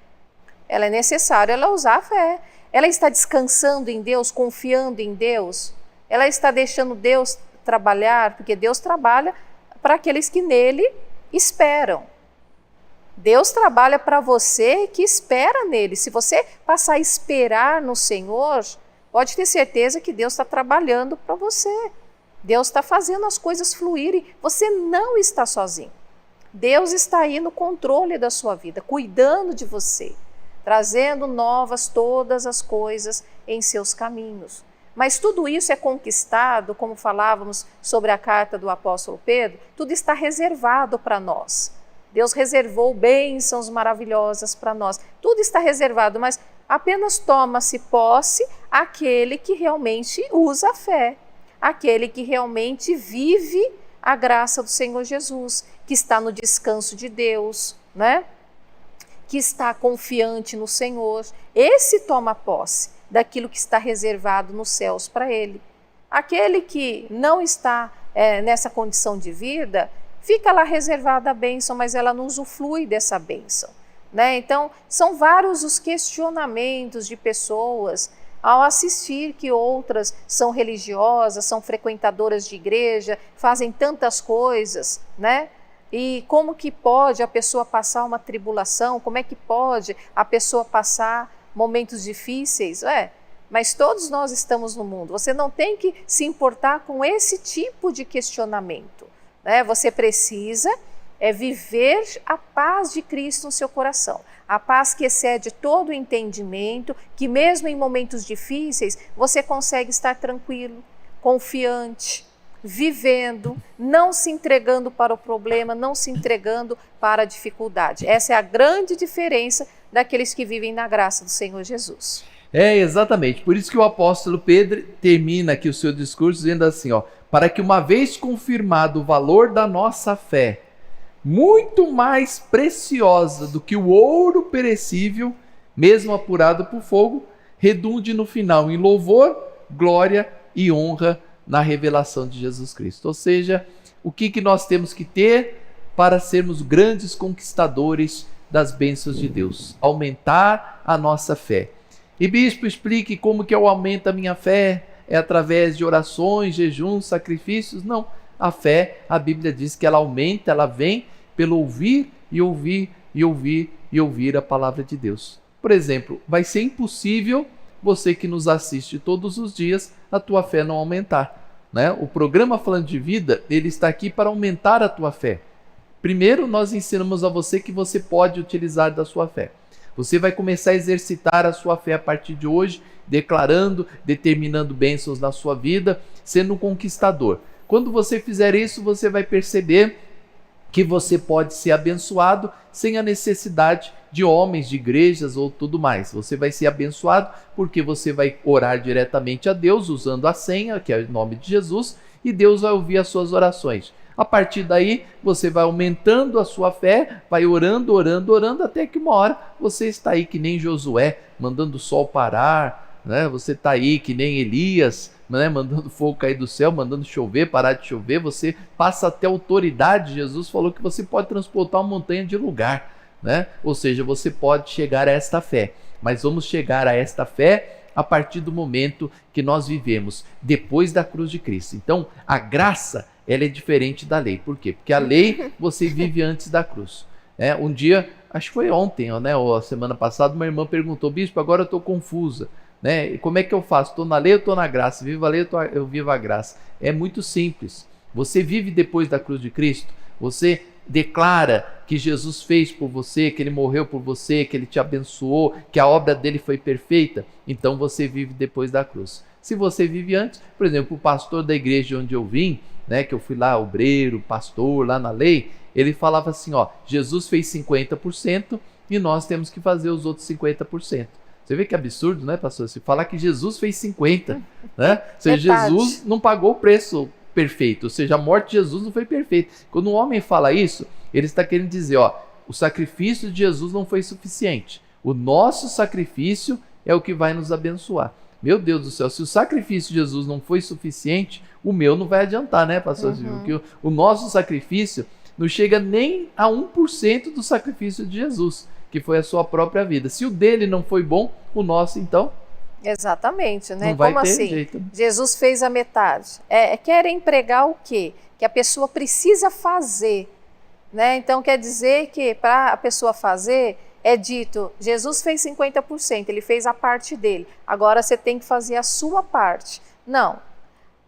Ela é necessário ela usar a fé. Ela está descansando em Deus, confiando em Deus? Ela está deixando Deus trabalhar? Porque Deus trabalha para aqueles que nele esperam. Deus trabalha para você que espera nele. Se você passar a esperar no Senhor, pode ter certeza que Deus está trabalhando para você. Deus está fazendo as coisas fluírem. Você não está sozinho. Deus está aí no controle da sua vida, cuidando de você. trazendo novas todas as coisas em seus caminhos. Mas tudo isso é conquistado, como falávamos sobre a carta do apóstolo Pedro, tudo está reservado para nós. Deus reservou bênçãos maravilhosas para nós. Tudo está reservado, mas apenas toma-se posse aquele que realmente usa a fé, aquele que realmente vive a graça do Senhor Jesus, que está no descanso de Deus, né? Que está confiante no Senhor. Esse toma posse daquilo que está reservado nos céus para ele. Aquele que não está nessa condição de vida, fica lá reservada a bênção, mas ela não usufrui dessa bênção, né? Então, são vários os questionamentos de pessoas ao assistir que outras são religiosas, são frequentadoras de igreja, fazem tantas coisas, né? E como que pode a pessoa passar uma tribulação? Como é que pode a pessoa passar momentos difíceis? Mas todos nós estamos no mundo. Você não tem que se importar com esse tipo de questionamento, né? Você precisa viver a paz de Cristo no seu coração. A paz que excede todo o entendimento, que mesmo em momentos difíceis, você consegue estar tranquilo, confiante, vivendo, não se entregando para o problema, não se entregando para a dificuldade. Essa é a grande diferença daqueles que vivem na graça do Senhor Jesus. Exatamente. Por isso que o apóstolo Pedro termina aqui o seu discurso dizendo assim, para que uma vez confirmado o valor da nossa fé, muito mais preciosa do que o ouro perecível, mesmo apurado por fogo, redunde no final em louvor, glória e honra na revelação de Jesus Cristo. Ou seja, o que nós temos que ter para sermos grandes conquistadores das bênçãos de Deus? Aumentar a nossa fé. E bispo, explique como que eu aumento a minha fé. É através de orações, jejuns, sacrifícios? Não. A fé, a Bíblia diz que ela aumenta, ela vem pelo ouvir e ouvir e ouvir e ouvir a palavra de Deus. Por exemplo, vai ser impossível você que nos assiste todos os dias, a tua fé não aumentar, né? O programa Falando de Vida, ele está aqui para aumentar a tua fé. Primeiro, nós ensinamos a você que você pode utilizar da sua fé. Você vai começar a exercitar a sua fé a partir de hoje, declarando, determinando bênçãos na sua vida, sendo um conquistador. Quando você fizer isso, você vai perceber que você pode ser abençoado sem a necessidade de homens, de igrejas ou tudo mais. Você vai ser abençoado porque você vai orar diretamente a Deus usando a senha, que é o nome de Jesus, e Deus vai ouvir as suas orações. A partir daí, você vai aumentando a sua fé, vai orando, orando, orando, até que uma hora você está aí que nem Josué, mandando o sol parar, né? Você está aí que nem Elias, né? Mandando fogo cair do céu, mandando chover, parar de chover. Você passa até autoridade. Jesus falou que você pode transportar uma montanha de lugar, né? Ou seja, você pode chegar a esta fé. Mas vamos chegar a esta fé a partir do momento que nós vivemos depois da cruz de Cristo. Então, a graça, ela é diferente da lei. Por quê? Porque a lei você vive antes da cruz. Um dia, acho que foi ontem, né, ou a semana passada, uma irmã perguntou: bispo, agora eu estou confusa, né? E como é que eu faço? Estou na lei ou estou na graça? Vivo a lei ou eu vivo a graça? É muito simples. Você vive depois da cruz de Cristo, você declara que Jesus fez por você, que ele morreu por você, que ele te abençoou, que a obra dele foi perfeita, então você vive depois da cruz. Se você vive antes, por exemplo, o pastor da igreja onde eu vim, né, que eu fui lá, obreiro, pastor, lá na lei, ele falava assim, Jesus fez 50% e nós temos que fazer os outros 50%. Você vê que absurdo, né, pastor? Se falar que Jesus fez 50%, né? Ou seja, Jesus não pagou o preço perfeito, ou seja, a morte de Jesus não foi perfeita. Quando um homem fala isso, ele está querendo dizer, o sacrifício de Jesus não foi suficiente. O nosso sacrifício é o que vai nos abençoar. Meu Deus do céu, se o sacrifício de Jesus não foi suficiente, o meu não vai adiantar, né, pastor? Porque o nosso sacrifício não chega nem a 1% do sacrifício de Jesus, que foi a sua própria vida. Se o dele não foi bom, o nosso, então... Exatamente, né? Não vai Como ter assim? jeito. Jesus fez a metade. Querem pregar o quê? Que a pessoa precisa fazer, né? Então quer dizer que para a pessoa fazer, é dito, Jesus fez 50%, ele fez a parte dele. Agora você tem que fazer a sua parte. Não.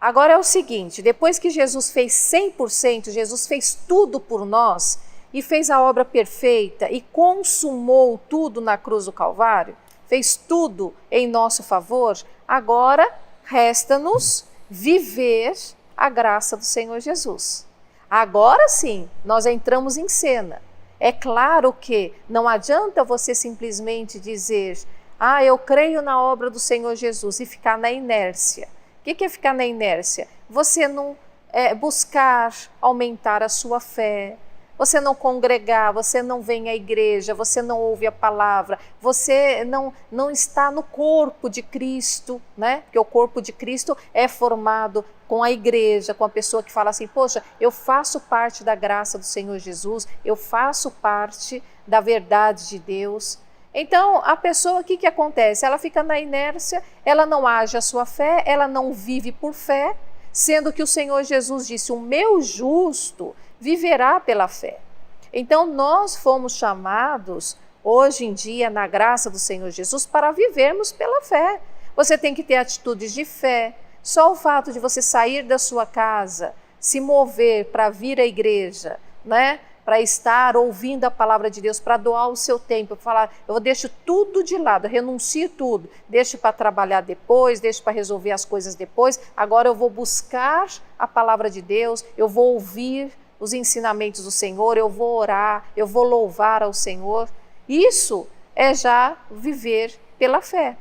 Agora é o seguinte, depois que Jesus fez 100%, Jesus fez tudo por nós, e fez a obra perfeita e consumou tudo na cruz do Calvário, fez tudo em nosso favor, agora resta-nos viver a graça do Senhor Jesus. Agora sim, nós entramos em cena. É claro que não adianta você simplesmente dizer: eu creio na obra do Senhor Jesus, e ficar na inércia. O que é ficar na inércia? Você não buscar aumentar a sua fé, você não congregar, você não vem à igreja, você não ouve a palavra, você não está no corpo de Cristo, né? Porque o corpo de Cristo é formado com a igreja, com a pessoa que fala assim: poxa, eu faço parte da graça do Senhor Jesus, eu faço parte da verdade de Deus. Então, a pessoa, o que acontece? Ela fica na inércia, ela não age a sua fé, ela não vive por fé, sendo que o Senhor Jesus disse: o meu justo viverá pela fé. Então, nós fomos chamados, hoje em dia, na graça do Senhor Jesus, para vivermos pela fé. Você tem que ter atitudes de fé. Só o fato de você sair da sua casa, se mover para vir à igreja, né? Para estar ouvindo a palavra de Deus, para doar o seu tempo, falar: eu deixo tudo de lado, renuncio tudo, deixo para trabalhar depois, deixo para resolver as coisas depois, agora eu vou buscar a palavra de Deus, eu vou ouvir os ensinamentos do Senhor, eu vou orar, eu vou louvar ao Senhor. Isso é já viver pela fé.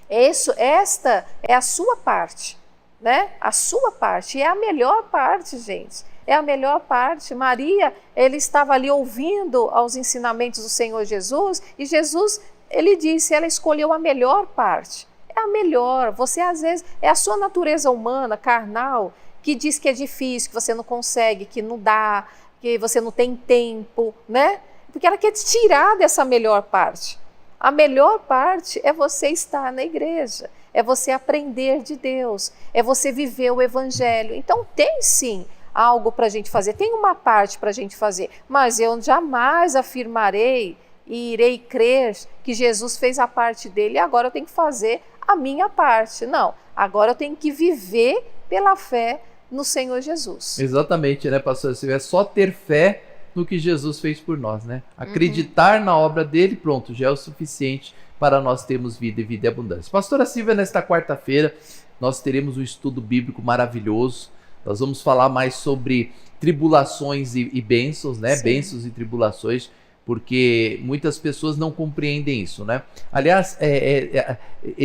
Esta é a sua parte, né? A sua parte, e é a melhor parte, gente. É a melhor parte. Maria, ele estava ali ouvindo aos ensinamentos do Senhor Jesus, e Jesus, ele disse, ela escolheu a melhor parte. É a melhor. Você, às vezes, é a sua natureza humana, carnal, que diz que é difícil, que você não consegue, que não dá, que você não tem tempo, né? Porque ela quer te tirar dessa melhor parte. A melhor parte é você estar na igreja, é você aprender de Deus, é você viver o Evangelho. Então tem sim algo para a gente fazer, tem uma parte para a gente fazer, mas eu jamais afirmarei e irei crer que Jesus fez a parte dele e agora eu tenho que fazer a minha parte. Não, agora eu tenho que viver pela fé no Senhor Jesus. Exatamente, né, pastor? É só ter fé no que Jesus fez por nós, né? Acreditar na obra dele, pronto, já é o suficiente para nós termos vida e vida e abundância. Pastora Silvia, nesta quarta-feira, nós teremos um estudo bíblico maravilhoso. Nós vamos falar mais sobre tribulações e bênçãos, né? Sim. Bênçãos e tribulações, porque muitas pessoas não compreendem isso, né? Aliás, é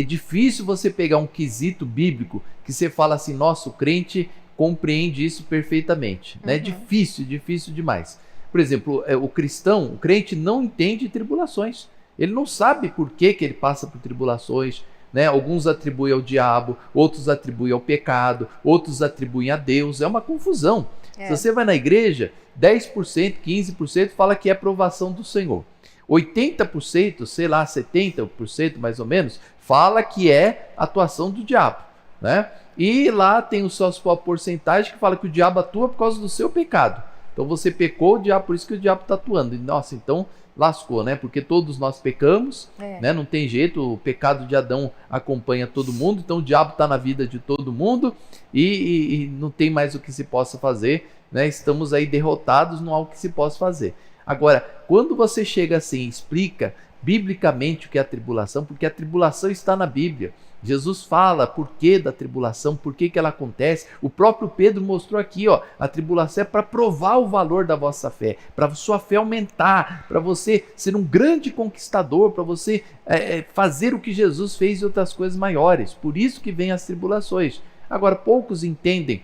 difícil você pegar um quesito bíblico que você fala assim: nossa, o crente compreende isso perfeitamente, né? Difícil demais. Por exemplo, o crente não entende tribulações. Ele não sabe por que ele passa por tribulações, né? Alguns atribuem ao diabo, outros atribuem ao pecado, outros atribuem a Deus. É uma confusão. Se você vai na igreja, 10%, 15% fala que é aprovação do Senhor. 80%, sei lá, 70% mais ou menos, fala que é atuação do diabo, né? E lá tem a sua porcentagem que fala que o diabo atua por causa do seu pecado. Então você pecou, o diabo, por isso que o diabo está atuando. E, nossa, então lascou, né? Porque todos nós pecamos, né? Não tem jeito, o pecado de Adão acompanha todo mundo, então o diabo está na vida de todo mundo e não tem mais o que se possa fazer, né? Estamos aí derrotados, não há o que se possa fazer. Agora, quando você chega assim, explica biblicamente o que é a tribulação, porque a tribulação está na Bíblia. Jesus fala por que da tribulação, por que ela acontece. O próprio Pedro mostrou aqui, ó, a tribulação é para provar o valor da vossa fé, para sua fé aumentar, para você ser um grande conquistador, para você fazer o que Jesus fez e outras coisas maiores. Por isso que vem as tribulações. Agora, poucos entendem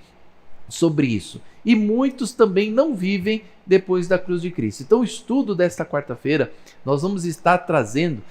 sobre isso e muitos também não vivem depois da cruz de Cristo. Então, o estudo desta quarta-feira, nós vamos estar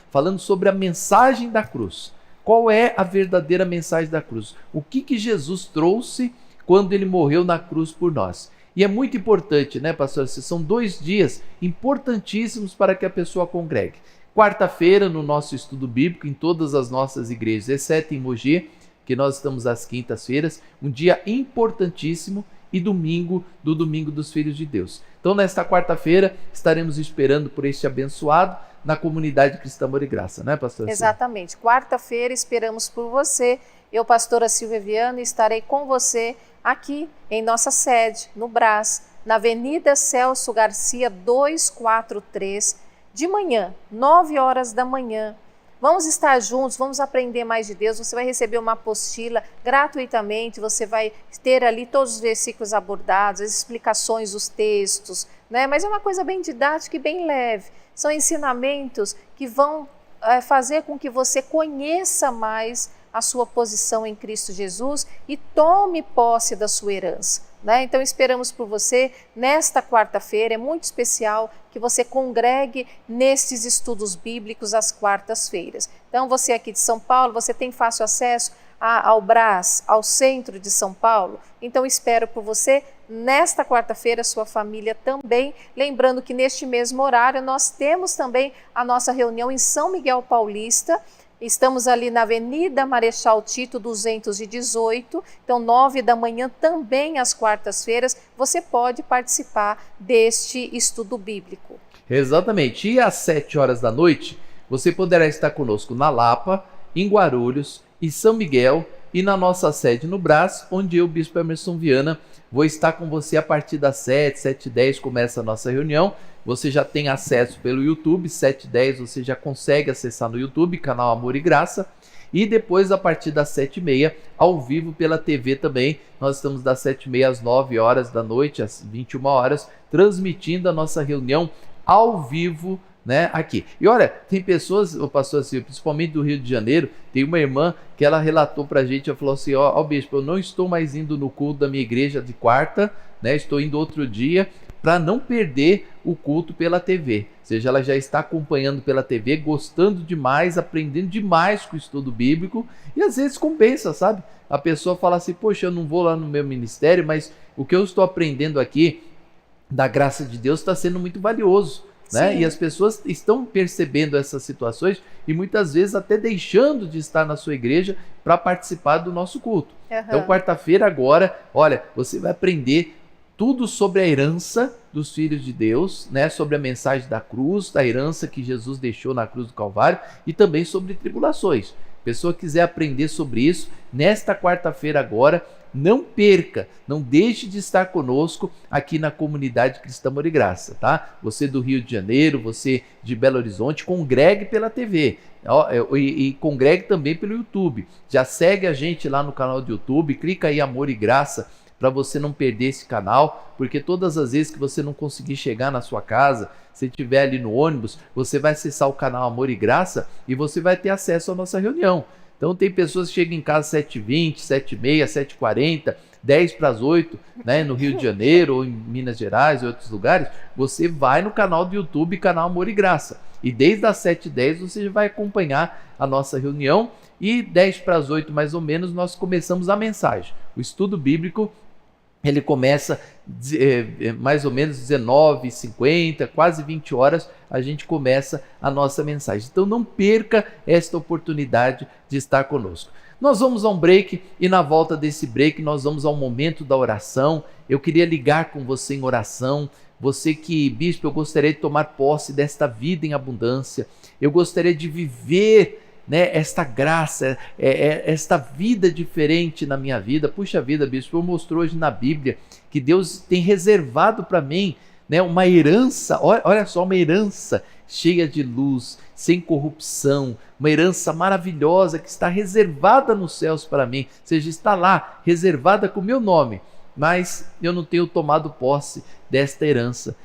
falando sobre a mensagem da cruz. Qual é a verdadeira mensagem da cruz? O que Jesus trouxe quando ele morreu na cruz por nós? E é muito importante, né, pastor? São 2 dias importantíssimos para que a pessoa congregue. Quarta-feira, no nosso estudo bíblico, em todas as nossas igrejas, exceto em Mogi, que nós estamos às quintas-feiras, um dia importantíssimo, e domingo dos Filhos de Deus. Então, nesta quarta-feira, estaremos esperando por este abençoado na comunidade Cristã Amor e Graça, né, pastora? Exatamente. Quarta-feira esperamos por você. Eu, pastora Silvia Viana, estarei com você aqui em nossa sede, no Brás, na Avenida Celso Garcia 243, de manhã, 9 horas da manhã. Vamos estar juntos, vamos aprender mais de Deus. Você vai receber uma apostila gratuitamente, você vai ter ali todos os versículos abordados, as explicações dos textos, né? Mas é uma coisa bem didática e bem leve. São ensinamentos que vão fazer com que você conheça mais a sua posição em Cristo Jesus e tome posse da sua herança, né? Então esperamos por você nesta quarta-feira, é muito especial que você congregue nestes estudos bíblicos às quartas-feiras. Então você aqui de São Paulo, você tem fácil acesso ao Brás, ao centro de São Paulo, então espero por você nesta quarta-feira, sua família também, lembrando que neste mesmo horário nós temos também a nossa reunião em São Miguel Paulista. Estamos ali na Avenida Marechal Tito 218, então 9 da manhã também às quartas-feiras, você pode participar deste estudo bíblico. Exatamente, e às 7 horas da noite, você poderá estar conosco na Lapa, em Guarulhos, em São Miguel e na nossa sede no Brás, onde eu, Bispo Emerson Viana, vou estar com você a partir das 7, 7h10 começa a nossa reunião. Você já tem acesso pelo YouTube, 7h10 você já consegue acessar no YouTube, canal Amor e Graça. E depois, a partir das 7h30, ao vivo pela TV também. Nós estamos das 7h30 às 9 horas da noite, às 21 horas, transmitindo a nossa reunião ao vivo, né, aqui. E olha, tem pessoas, o pastor Silvio, principalmente do Rio de Janeiro, tem uma irmã que ela relatou pra gente, ela falou assim, ó bispo, eu não estou mais indo no culto da minha igreja de quarta, né, estou indo outro dia, para não perder o culto pela TV. Ou seja, ela já está acompanhando pela TV, gostando demais, aprendendo demais com o estudo bíblico, e às vezes compensa, sabe? A pessoa fala assim, poxa, eu não vou lá no meu ministério, mas o que eu estou aprendendo aqui, da graça de Deus, está sendo muito valioso, né? E as pessoas estão percebendo essas situações e muitas vezes até deixando de estar na sua igreja para participar do nosso culto. Então, quarta-feira agora, olha, você vai aprender tudo sobre a herança dos filhos de Deus, né? Sobre a mensagem da cruz, da herança que Jesus deixou na cruz do Calvário e também sobre tribulações. Pessoa quiser aprender sobre isso, nesta quarta-feira agora, não perca, não deixe de estar conosco aqui na comunidade Cristã Amor e Graça, tá? Você do Rio de Janeiro, você de Belo Horizonte, congregue pela TV e congregue também pelo YouTube. Já segue a gente lá no canal do YouTube, clica aí Amor e Graça, para você não perder esse canal, porque todas as vezes que você não conseguir chegar na sua casa, se estiver ali no ônibus, você vai acessar o canal Amor e Graça e você vai ter acesso à nossa reunião. Então tem pessoas que chegam em casa 7h20, 7h30, 7h40, 7:50, né, no Rio de Janeiro ou em Minas Gerais ou outros lugares, você vai no canal do YouTube, canal Amor e Graça. E desde as 7h10 você já vai acompanhar a nossa reunião e 7:50 mais ou menos nós começamos a mensagem. O estudo bíblico, ele começa mais ou menos 19h50, quase 20 horas, a gente começa a nossa mensagem. Então não perca esta oportunidade de estar conosco. Nós vamos a um break e na volta desse break nós vamos ao momento da oração. Eu queria ligar com você em oração. Você que, bispo, eu gostaria de tomar posse desta vida em abundância. Eu gostaria de viver, né, esta graça, esta vida diferente na minha vida. Puxa vida, bispo, eu mostrou hoje na Bíblia que Deus tem reservado para mim, né, uma herança, olha só, uma herança cheia de luz, sem corrupção, uma herança maravilhosa que está reservada nos céus para mim, ou seja, está lá, reservada com o meu nome, mas eu não tenho tomado posse desta herança.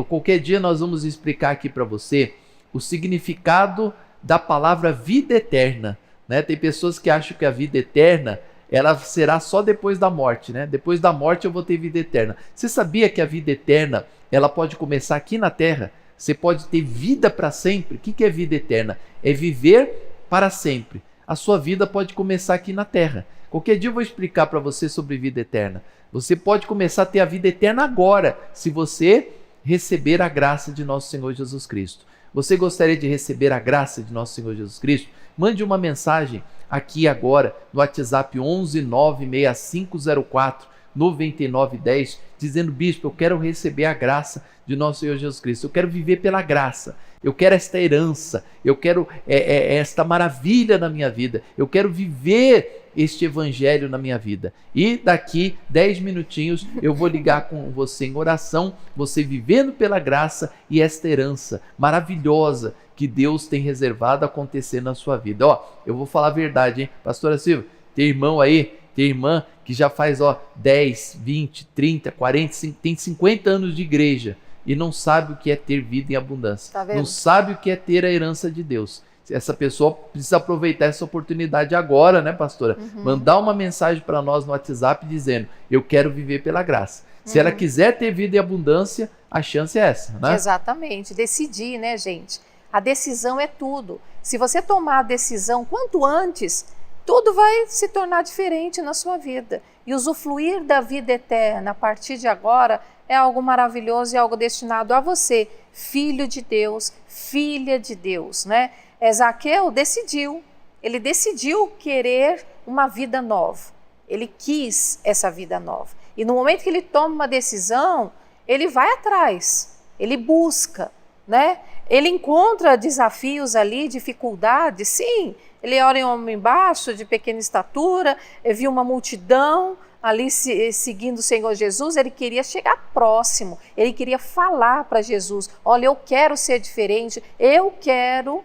Qualquer dia nós vamos explicar aqui para você o significado da palavra vida eterna, né? Tem pessoas que acham que a vida eterna ela será só depois da morte, né? Depois da morte eu vou ter vida eterna. Você sabia que a vida eterna ela pode começar aqui na Terra? Você pode ter vida para sempre. O que é vida eterna? É viver para sempre. A sua vida pode começar aqui na Terra. Qualquer dia eu vou explicar para você sobre vida eterna. Você pode começar a ter a vida eterna agora, se você receber a graça de nosso Senhor Jesus Cristo. Você gostaria de receber a graça de nosso Senhor Jesus Cristo? Mande uma mensagem aqui agora no WhatsApp 11 96504 9910, dizendo: bispo, eu quero receber a graça de nosso Senhor Jesus Cristo. Eu quero viver pela graça. Eu quero esta herança, eu quero esta maravilha na minha vida, eu quero viver este evangelho na minha vida. E daqui 10 minutinhos eu vou ligar com você em oração, você vivendo pela graça e esta herança maravilhosa que Deus tem reservado a acontecer na sua vida. Ó, eu vou falar a verdade, hein? Pastora Silvia, tem irmão aí, tem irmã que já faz 10, 20, 30, 40, tem 50 anos de igreja e não sabe o que é ter vida em abundância. Tá vendo? Não sabe o que é ter a herança de Deus. Essa pessoa precisa aproveitar essa oportunidade agora, né, pastora? Mandar uma mensagem para nós no WhatsApp dizendo: eu quero viver pela graça. Se ela quiser ter vida em abundância, a chance é essa, né? Exatamente. Decidir, né, gente? A decisão é tudo. Se você tomar a decisão quanto antes, tudo vai se tornar diferente na sua vida. E usufruir da vida eterna a partir de agora é algo maravilhoso e algo destinado a você, filho de Deus, filha de Deus, né? Zaqueu decidiu, ele decidiu querer uma vida nova, ele quis essa vida nova. E no momento que ele toma uma decisão, ele vai atrás, ele busca, né? Ele encontra desafios ali, dificuldades, sim. Ele era um homem baixo, de pequena estatura, viu uma multidão ali seguindo o Senhor Jesus, ele queria chegar próximo, ele queria falar para Jesus: olha, eu quero ser diferente, eu quero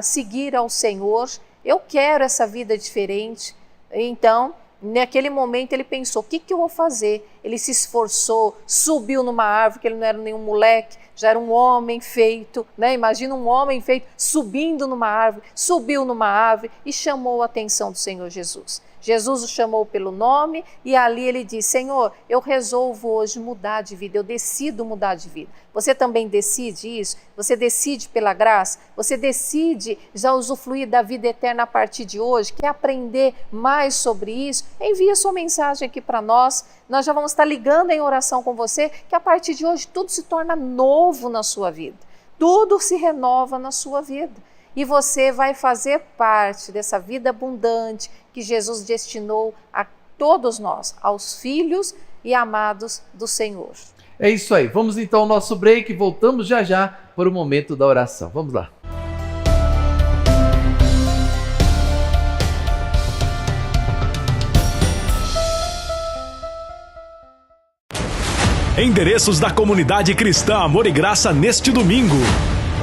seguir ao Senhor, eu quero essa vida diferente. Então, naquele momento ele pensou: o que eu vou fazer? Ele se esforçou, subiu numa árvore, que ele não era nenhum moleque, já era um homem feito, né? Imagina um homem feito subindo numa árvore, subiu numa árvore e chamou a atenção do Senhor Jesus. Jesus o chamou pelo nome e ali ele diz: Senhor, eu resolvo hoje mudar de vida, eu decido mudar de vida. Você também decide isso? Você decide pela graça? Você decide já usufruir da vida eterna a partir de hoje? Quer aprender mais sobre isso? Envia sua mensagem aqui para nós. Nós já vamos estar ligando em oração com você, que a partir de hoje tudo se torna novo na sua vida. Tudo se renova na sua vida. E você vai fazer parte dessa vida abundante que Jesus destinou a todos nós, aos filhos e amados do Senhor. É isso aí. Vamos então ao nosso break. Voltamos já já para o momento da oração. Vamos lá. Endereços da comunidade cristã Amor e Graça neste domingo.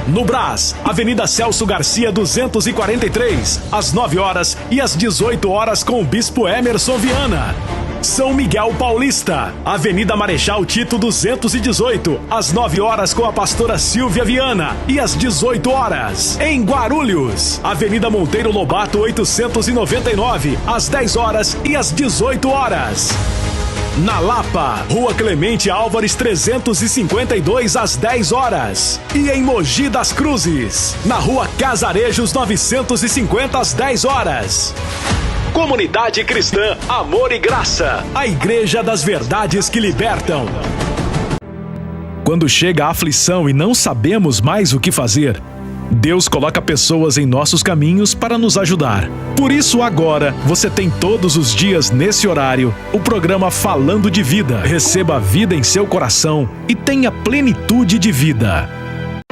No Brás, Avenida Celso Garcia 243, às 9 horas e às 18 horas com o Bispo Emerson Viana. São Miguel Paulista, Avenida Marechal Tito 218, às 9 horas com a pastora Silvia Viana e às 18 horas. Em Guarulhos, Avenida Monteiro Lobato 899, às 10 horas e às 18 horas. Na Lapa, Rua Clemente Álvares 352 às 10 horas. E em Mogi das Cruzes, na Rua Casarejos 950 às 10 horas. Comunidade Cristã Amor e Graça, a Igreja das Verdades que Libertam. Quando chega a aflição e não sabemos mais o que fazer, Deus coloca pessoas em nossos caminhos para nos ajudar. Por isso agora, você tem todos os dias nesse horário o programa Falando de Vida. Receba a vida em seu coração e tenha plenitude de vida.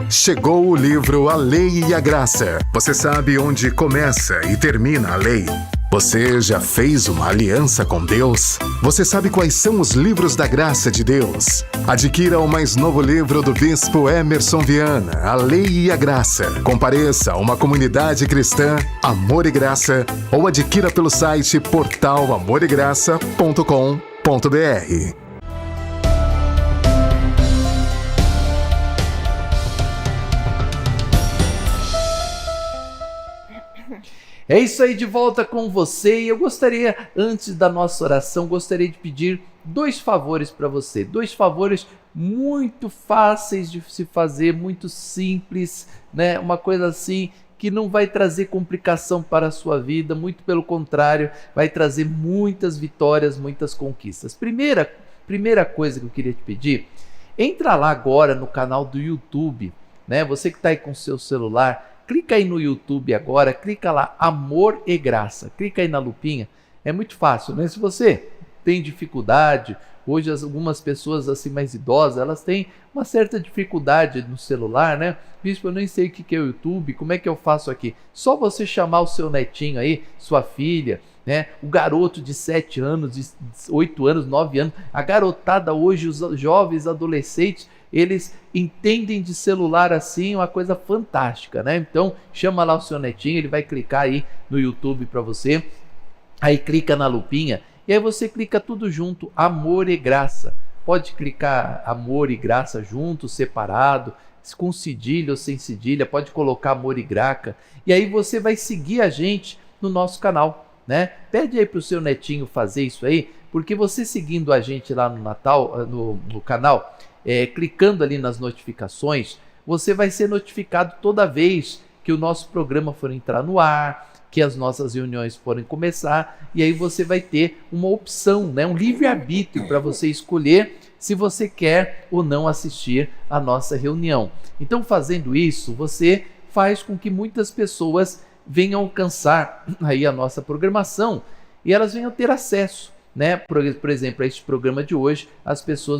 Chegou o livro A Lei e a Graça. Você sabe onde começa e termina a lei? Você já fez uma aliança com Deus? Você sabe quais são os livros da graça de Deus? Adquira o mais novo livro do Bispo Emerson Viana, A Lei e a Graça. Compareça a uma comunidade cristã, Amor e Graça, ou adquira pelo site portalamoregraça.com.br. É isso aí, de volta com você. E eu gostaria, antes da nossa oração, gostaria de pedir 2 favores para você. 2 favores muito fáceis de se fazer, muito simples, né? Uma coisa assim que não vai trazer complicação para a sua vida, muito pelo contrário, vai trazer muitas vitórias, muitas conquistas. Primeira coisa que eu queria te pedir, entra lá agora no canal do YouTube, né? Você que está aí com o seu celular, clica aí no YouTube agora, clica lá, Amor e Graça. Clica aí na lupinha, é muito fácil, né? Se você tem dificuldade. Hoje algumas pessoas assim mais idosas, elas têm uma certa dificuldade no celular, né? Bispo, eu nem sei o que é o YouTube, como é que eu faço aqui? Só você chamar o seu netinho aí, sua filha, né? O garoto de 7 anos, de 8 anos, 9 anos, a garotada hoje, os jovens adolescentes, eles entendem de celular assim, uma coisa fantástica, né? Então chama lá o seu netinho, ele vai clicar aí no YouTube para você, aí clica na lupinha, e aí você clica tudo junto, amor e graça. Pode clicar amor e graça junto, separado, com cedilha ou sem cedilha, pode colocar amor e graca, e aí você vai seguir a gente no nosso canal, né? Pede aí para o seu netinho fazer isso aí, porque você seguindo a gente lá no Natal, no canal, clicando ali nas notificações, você vai ser notificado toda vez que o nosso programa for entrar no ar, que as nossas reuniões forem começar, e aí você vai ter uma opção, né, um livre-arbítrio para você escolher se você quer ou não assistir a nossa reunião. Então, fazendo isso, você faz com que muitas pessoas venham alcançar aí a nossa programação e elas venham ter acesso, né? Por exemplo, a este programa de hoje,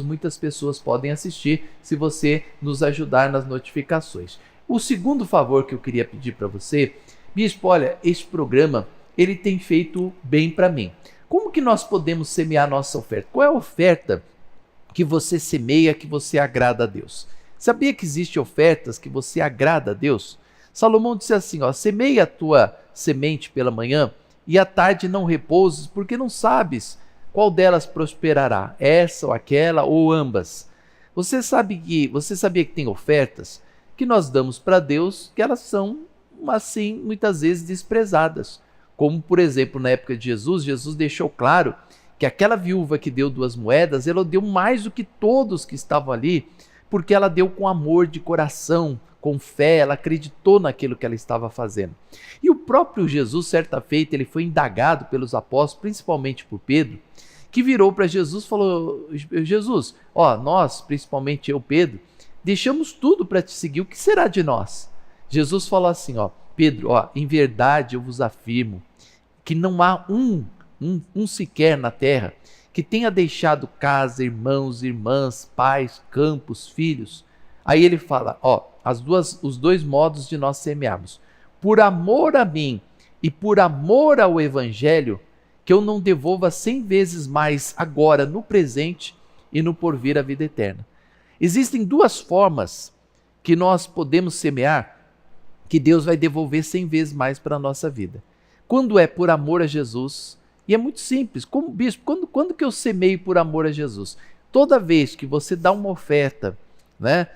muitas pessoas podem assistir se você nos ajudar nas notificações. O segundo favor que eu queria pedir para você, bispo, olha, este programa, ele tem feito bem para mim. Como que nós podemos semear nossa oferta? Qual é a oferta que você semeia, que você agrada a Deus? Sabia que existem ofertas que você agrada a Deus? Salomão disse assim, ó, semeia a tua semente pela manhã e à tarde não repouses, porque não sabes qual delas prosperará, essa ou aquela ou ambas. Você sabia que tem ofertas que nós damos para Deus que elas são, assim, muitas vezes desprezadas. Como, por exemplo, na época de Jesus, Jesus deixou claro que aquela viúva que deu 2 moedas, ela deu mais do que todos que estavam ali, porque ela deu com amor de coração, com fé, ela acreditou naquilo que ela estava fazendo. E o próprio Jesus, certa feita, ele foi indagado pelos apóstolos, principalmente por Pedro, que virou para Jesus e falou, Jesus, ó, nós, principalmente eu, Pedro, deixamos tudo para te seguir, o que será de nós? Jesus falou assim, ó, Pedro, ó, em verdade eu vos afirmo que não há um sequer na terra que tenha deixado casa, irmãos, irmãs, pais, campos, filhos. Aí ele fala, ó, os dois modos de nós semearmos. Por amor a mim e por amor ao evangelho, que eu não devolva 100 vezes mais agora no presente e no porvir a vida eterna. Existem 2 formas que nós podemos semear que Deus vai devolver 100 vezes mais para a nossa vida. Quando é por amor a Jesus, e é muito simples, como bispo, quando que eu semeio por amor a Jesus? Toda vez que você dá uma oferta, né,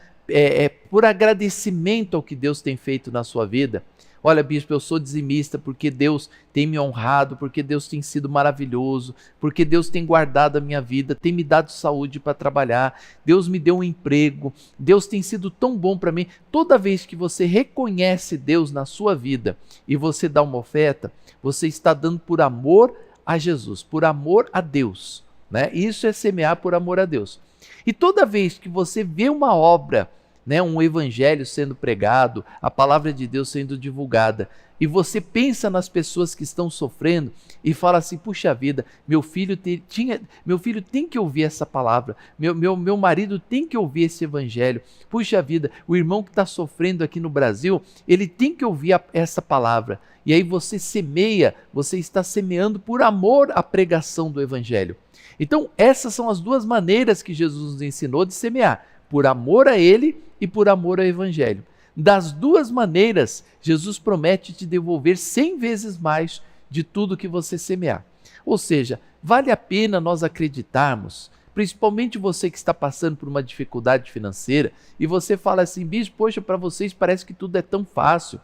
por agradecimento ao que Deus tem feito na sua vida. Olha, bispo, eu sou dizimista porque Deus tem me honrado, porque Deus tem sido maravilhoso, porque Deus tem guardado a minha vida, tem me dado saúde para trabalhar, Deus me deu um emprego, Deus tem sido tão bom para mim. Toda vez que você reconhece Deus na sua vida e você dá uma oferta, você está dando por amor a Jesus, por amor a Deus, né? Isso é semear por amor a Deus. E toda vez que você vê uma obra, né, um evangelho sendo pregado, a palavra de Deus sendo divulgada, e você pensa nas pessoas que estão sofrendo e fala assim, puxa vida, meu filho tem que ouvir essa palavra, meu marido tem que ouvir esse evangelho, puxa vida, o irmão que está sofrendo aqui no Brasil, ele tem que ouvir essa palavra. E aí você semeia, você está semeando por amor à pregação do evangelho. Então essas são as 2 maneiras que Jesus nos ensinou de semear, por amor a Ele e por amor ao Evangelho. Das 2 maneiras, Jesus promete te devolver 100 vezes mais de tudo que você semear. Ou seja, vale a pena nós acreditarmos, principalmente você que está passando por uma dificuldade financeira, e você fala assim, bispo, poxa, para vocês parece que tudo é tão fácil,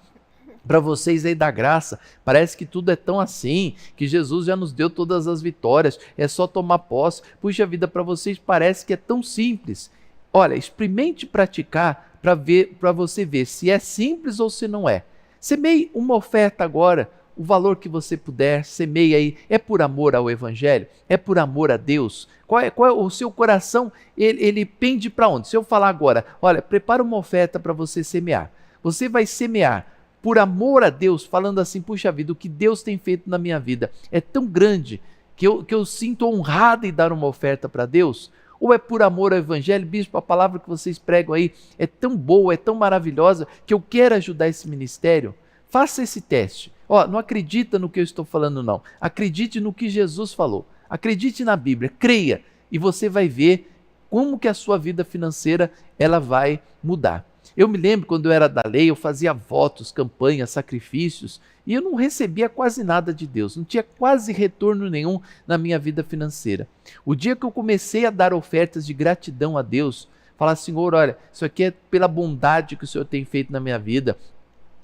para vocês aí da graça, parece que tudo é tão assim, que Jesus já nos deu todas as vitórias, é só tomar posse. Puxa vida, para vocês parece que é tão simples. Olha, experimente praticar para você ver se é simples ou se não é. Semeie uma oferta agora, o valor que você puder, semeie aí. É por amor ao Evangelho? É por amor a Deus? Qual é o seu coração? Ele pende para onde? Se eu falar agora, olha, prepara uma oferta para você semear. Você vai semear por amor a Deus, falando assim, puxa vida, o que Deus tem feito na minha vida é tão grande, que eu sinto honrado em dar uma oferta para Deus? Ou é por amor ao evangelho? Bispo, a palavra que vocês pregam aí é tão boa, é tão maravilhosa, que eu quero ajudar esse ministério? Faça esse teste. Não acredita no que eu estou falando não. Acredite no que Jesus falou. Acredite na Bíblia, creia, e você vai ver como que a sua vida financeira ela vai mudar. Eu me lembro quando eu era da lei, eu fazia votos, campanhas, sacrifícios, e eu não recebia quase nada de Deus, não tinha quase retorno nenhum na minha vida financeira. O dia que eu comecei a dar ofertas de gratidão a Deus, falar, Senhor, olha, isso aqui é pela bondade que o Senhor tem feito na minha vida,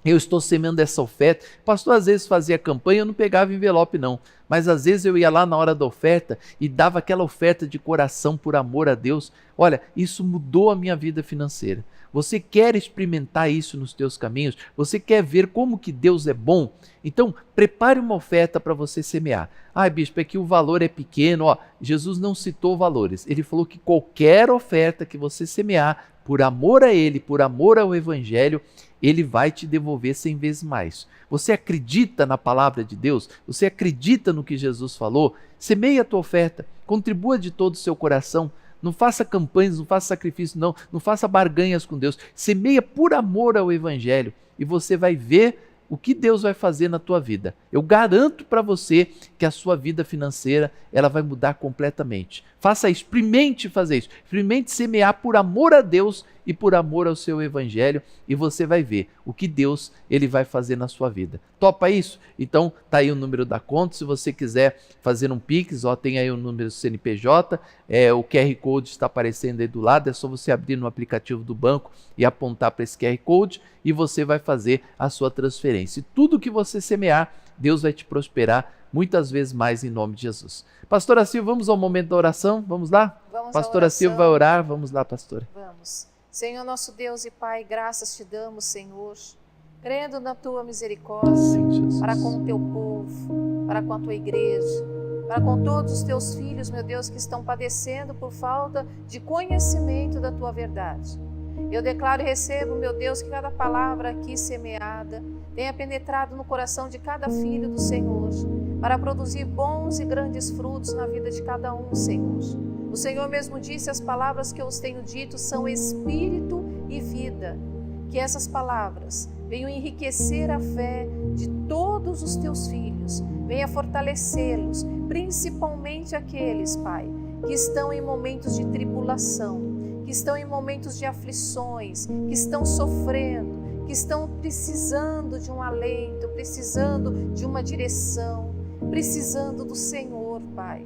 eu estou semeando essa oferta. O pastor às vezes fazia campanha, eu não pegava envelope não, mas às vezes eu ia lá na hora da oferta e dava aquela oferta de coração por amor a Deus. Olha, isso mudou a minha vida financeira. Você quer experimentar isso nos teus caminhos? Você quer ver como que Deus é bom? Então, prepare uma oferta para você semear. Bispo, é que o valor é pequeno. Jesus não citou valores. Ele falou que qualquer oferta que você semear, por amor a Ele, por amor ao Evangelho, Ele vai te devolver 100 vezes mais. Você acredita na palavra de Deus? Você acredita no que Jesus falou? Semeie a tua oferta. Contribua de todo o seu coração. Não faça campanhas, não faça sacrifício, não faça barganhas com Deus. Semeia por amor ao Evangelho e você vai ver o que Deus vai fazer na tua vida. Eu garanto para você que a sua vida financeira ela vai mudar completamente. Faça isso, experimente fazer isso. Experimente semear por amor a Deus e por amor ao seu Evangelho e você vai ver o que Deus ele vai fazer na sua vida. Topa isso? Então tá aí o número da conta. Se você quiser fazer um Pix, tem aí o número do CNPJ, o QR Code está aparecendo aí do lado, é só você abrir no aplicativo do banco e apontar para esse QR Code e você vai fazer a sua transferência. E tudo que você semear, Deus vai te prosperar muitas vezes mais em nome de Jesus. Pastora Silva, vamos ao momento da oração? Vamos lá? Vamos Pastora Silva vai orar, vamos lá, pastora. Vamos. Senhor nosso Deus e Pai, graças te damos, Senhor, crendo na tua misericórdia, Sim, para com o teu povo, para com a tua igreja, para com todos os teus filhos, meu Deus, que estão padecendo por falta de conhecimento da tua verdade. Eu declaro e recebo, meu Deus, que cada palavra aqui semeada tenha penetrado no coração de cada filho do Senhor, para produzir bons e grandes frutos na vida de cada um, Senhor. O Senhor mesmo disse, as palavras que eu os tenho dito são espírito e vida. Que essas palavras venham enriquecer a fé de todos os teus filhos, venha fortalecê-los, principalmente aqueles, Pai, que estão em momentos de tribulação, que estão em momentos de aflições, que estão sofrendo, que estão precisando de um alento, precisando de uma direção, precisando do Senhor, Pai.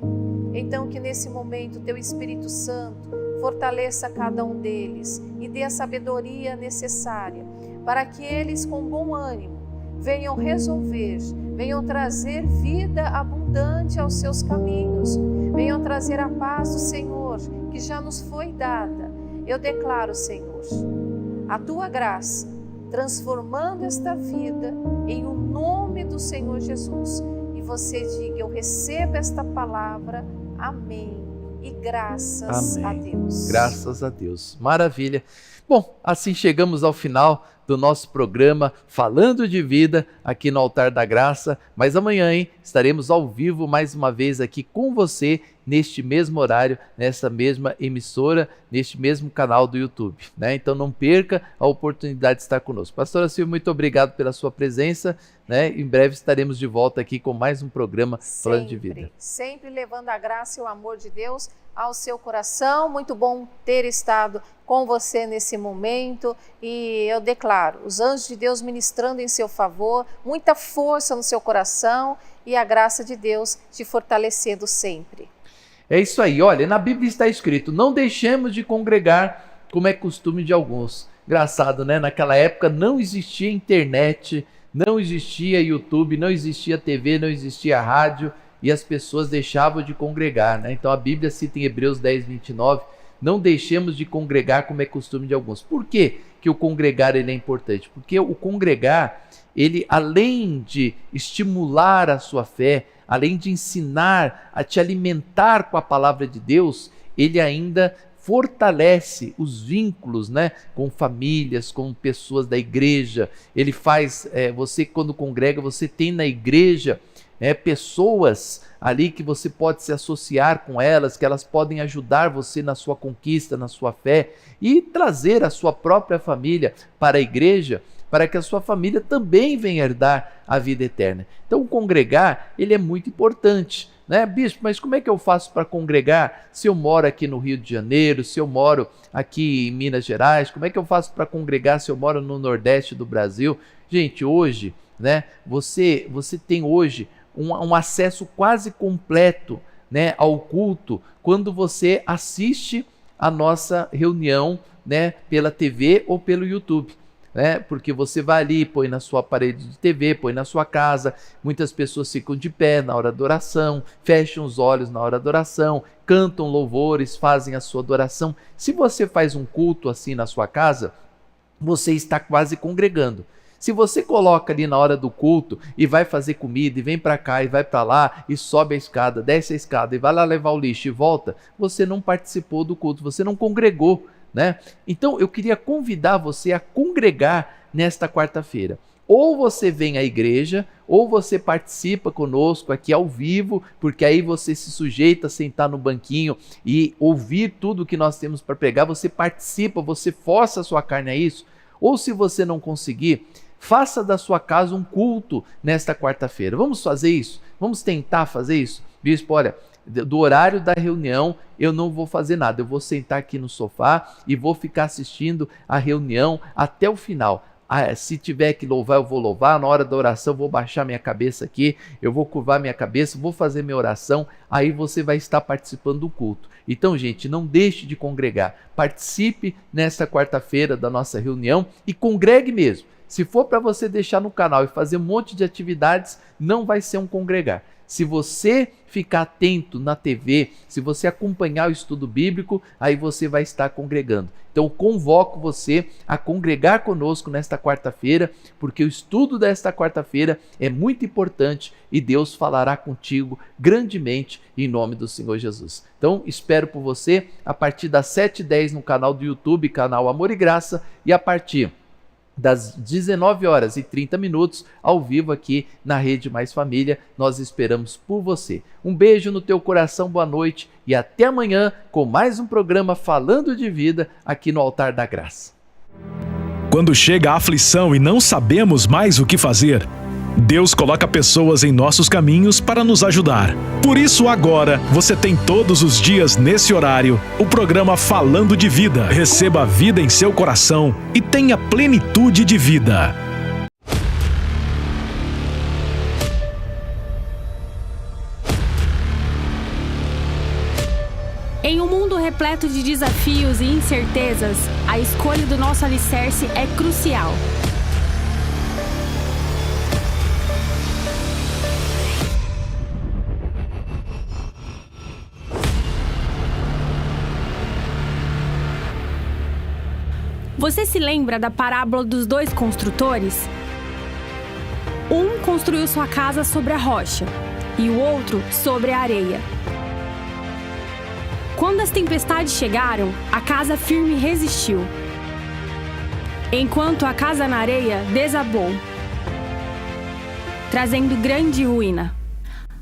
Então que nesse momento Teu Espírito Santo fortaleça cada um deles e dê a sabedoria necessária para que eles com bom ânimo venham resolver, venham trazer vida abundante aos seus caminhos, venham trazer a paz do Senhor que já nos foi dada. Eu declaro, Senhor, a Tua graça transformando esta vida em o nome do Senhor Jesus. E você diga, eu recebo esta palavra, amém. E graças a Deus. Graças a Deus. Maravilha. Bom, assim chegamos ao final do nosso programa Falando de Vida aqui no Altar da Graça, mas amanhã, estaremos ao vivo mais uma vez aqui com você neste mesmo horário, nessa mesma emissora, neste mesmo canal do YouTube, né? Então não perca a oportunidade de estar conosco. Pastora Silvia, muito obrigado pela sua presença, né? Em breve estaremos de volta aqui com mais um programa Falando de Vida. Sempre levando a graça e o amor de Deus ao seu coração. Muito bom ter estado com você nesse momento e eu declaro, os anjos de Deus ministrando em seu favor, muita força no seu coração e a graça de Deus te fortalecendo sempre. É isso aí, olha, na Bíblia está escrito, não deixemos de congregar como é costume de alguns. Engraçado, né? Naquela época não existia internet, não existia YouTube, não existia TV, não existia rádio e as pessoas deixavam de congregar, né? Então a Bíblia cita em Hebreus 10, 29, não deixemos de congregar como é costume de alguns. Por quê que o congregar ele é importante? Porque o congregar, ele além de estimular a sua fé, além de ensinar a te alimentar com a palavra de Deus, ele ainda fortalece os vínculos, né, com famílias, com pessoas da igreja. Ele faz, você quando congrega, você tem na igreja pessoas ali que você pode se associar com elas, que elas podem ajudar você na sua conquista, na sua fé, e trazer a sua própria família para a igreja, para que a sua família também venha herdar a vida eterna. Então, congregar, ele é muito importante, né? Bispo, mas como é que eu faço para congregar se eu moro aqui no Rio de Janeiro, se eu moro aqui em Minas Gerais? Como é que eu faço para congregar se eu moro no Nordeste do Brasil? Gente, hoje, né, você tem hoje um acesso quase completo, né, ao culto quando você assiste a nossa reunião, né, pela TV ou pelo YouTube. Porque você vai ali, põe na sua parede de TV, põe na sua casa, muitas pessoas ficam de pé na hora da oração, fecham os olhos na hora da oração, cantam louvores, fazem a sua adoração. Se você faz um culto assim na sua casa, você está quase congregando. Se você coloca ali na hora do culto e vai fazer comida e vem para cá e vai para lá e sobe a escada, desce a escada e vai lá levar o lixo e volta, você não participou do culto, você não congregou, né? Então eu queria convidar você a congregar nesta quarta-feira. Ou você vem à igreja, ou você participa conosco aqui ao vivo, porque aí você se sujeita a sentar no banquinho e ouvir tudo que nós temos para pregar, você participa, você força a sua carne a isso. Ou se você não conseguir, faça da sua casa um culto nesta quarta-feira. Vamos fazer isso? Vamos tentar fazer isso? Bispo, olha, do horário da reunião eu não vou fazer nada, eu vou sentar aqui no sofá e vou ficar assistindo a reunião até o final. Se tiver que louvar, eu vou louvar, na hora da oração eu vou baixar minha cabeça aqui, eu vou curvar minha cabeça, vou fazer minha oração, aí você vai estar participando do culto. Então, gente, não deixe de congregar, participe nesta quarta-feira da nossa reunião e congregue mesmo. Se for para você deixar no canal e fazer um monte de atividades, não vai ser um congregar. Se você ficar atento na TV, se você acompanhar o estudo bíblico, aí você vai estar congregando. Então eu convoco você a congregar conosco nesta quarta-feira, porque o estudo desta quarta-feira é muito importante e Deus falará contigo grandemente em nome do Senhor Jesus. Então espero por você a partir das 7h10 no canal do YouTube, canal Amor e Graça, e a partir das 19h30 ao vivo aqui na Rede Mais Família. Nós esperamos por você. Um beijo no teu coração, boa noite e até amanhã com mais um programa Falando de Vida aqui no Altar da Graça. Quando chega a aflição e não sabemos mais o que fazer, Deus coloca pessoas em nossos caminhos para nos ajudar. Por isso agora, você tem todos os dias nesse horário o programa Falando de Vida. Receba a vida em seu coração e tenha plenitude de vida. Em um mundo repleto de desafios e incertezas, a escolha do nosso alicerce é crucial. Você se lembra da parábola dos dois construtores? Um construiu sua casa sobre a rocha e o outro sobre a areia. Quando as tempestades chegaram, a casa firme resistiu, enquanto a casa na areia desabou, trazendo grande ruína.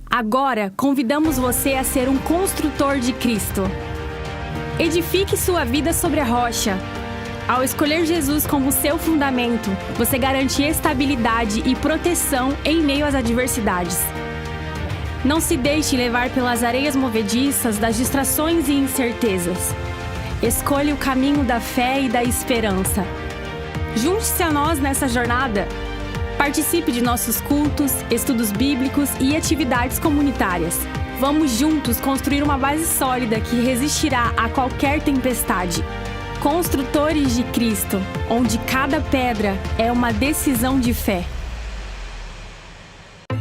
Agora, convidamos você a ser um construtor de Cristo. Edifique sua vida sobre a rocha. Ao escolher Jesus como seu fundamento, você garante estabilidade e proteção em meio às adversidades. Não se deixe levar pelas areias movediças das distrações e incertezas. Escolha o caminho da fé e da esperança. Junte-se a nós nessa jornada. Participe de nossos cultos, estudos bíblicos e atividades comunitárias. Vamos juntos construir uma base sólida que resistirá a qualquer tempestade. Construtores de Cristo, onde cada pedra é uma decisão de fé.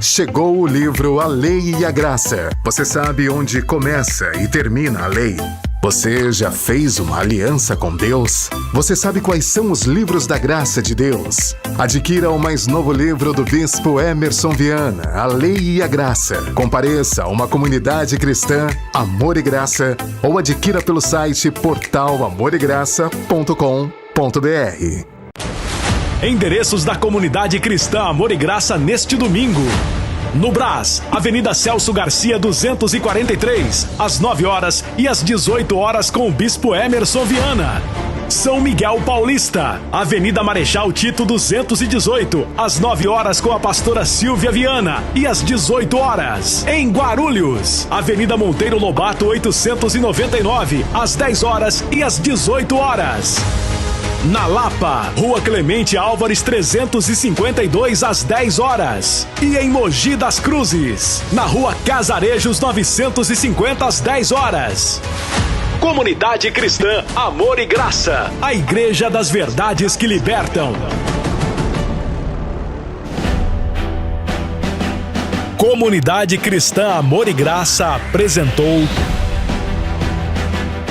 Chegou o livro A Lei e a Graça. Você sabe onde começa e termina a lei? Você já fez uma aliança com Deus? Você sabe quais são os livros da graça de Deus? Adquira o mais novo livro do Bispo Emerson Viana, A Lei e a Graça. Compareça a uma comunidade cristã, Amor e Graça, ou adquira pelo site portalamoregraça.com.br. Endereços da comunidade cristã Amor e Graça neste domingo. No Brás, Avenida Celso Garcia 243, às 9 horas e às 18 horas com o Bispo Emerson Viana. São Miguel Paulista, Avenida Marechal Tito 218, às 9 horas com a pastora Silvia Viana e às 18 horas. Em Guarulhos, Avenida Monteiro Lobato 899, às 10 horas e às 18 horas. Na Lapa, Rua Clemente Álvares 352, às 10 horas. E em Mogi das Cruzes, na Rua Casarejos 950, às 10 horas. Comunidade Cristã Amor e Graça, a Igreja das Verdades que Libertam. Comunidade Cristã Amor e Graça apresentou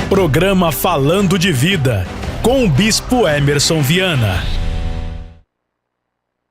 programa Falando de Vida, com o Bispo Emerson Viana.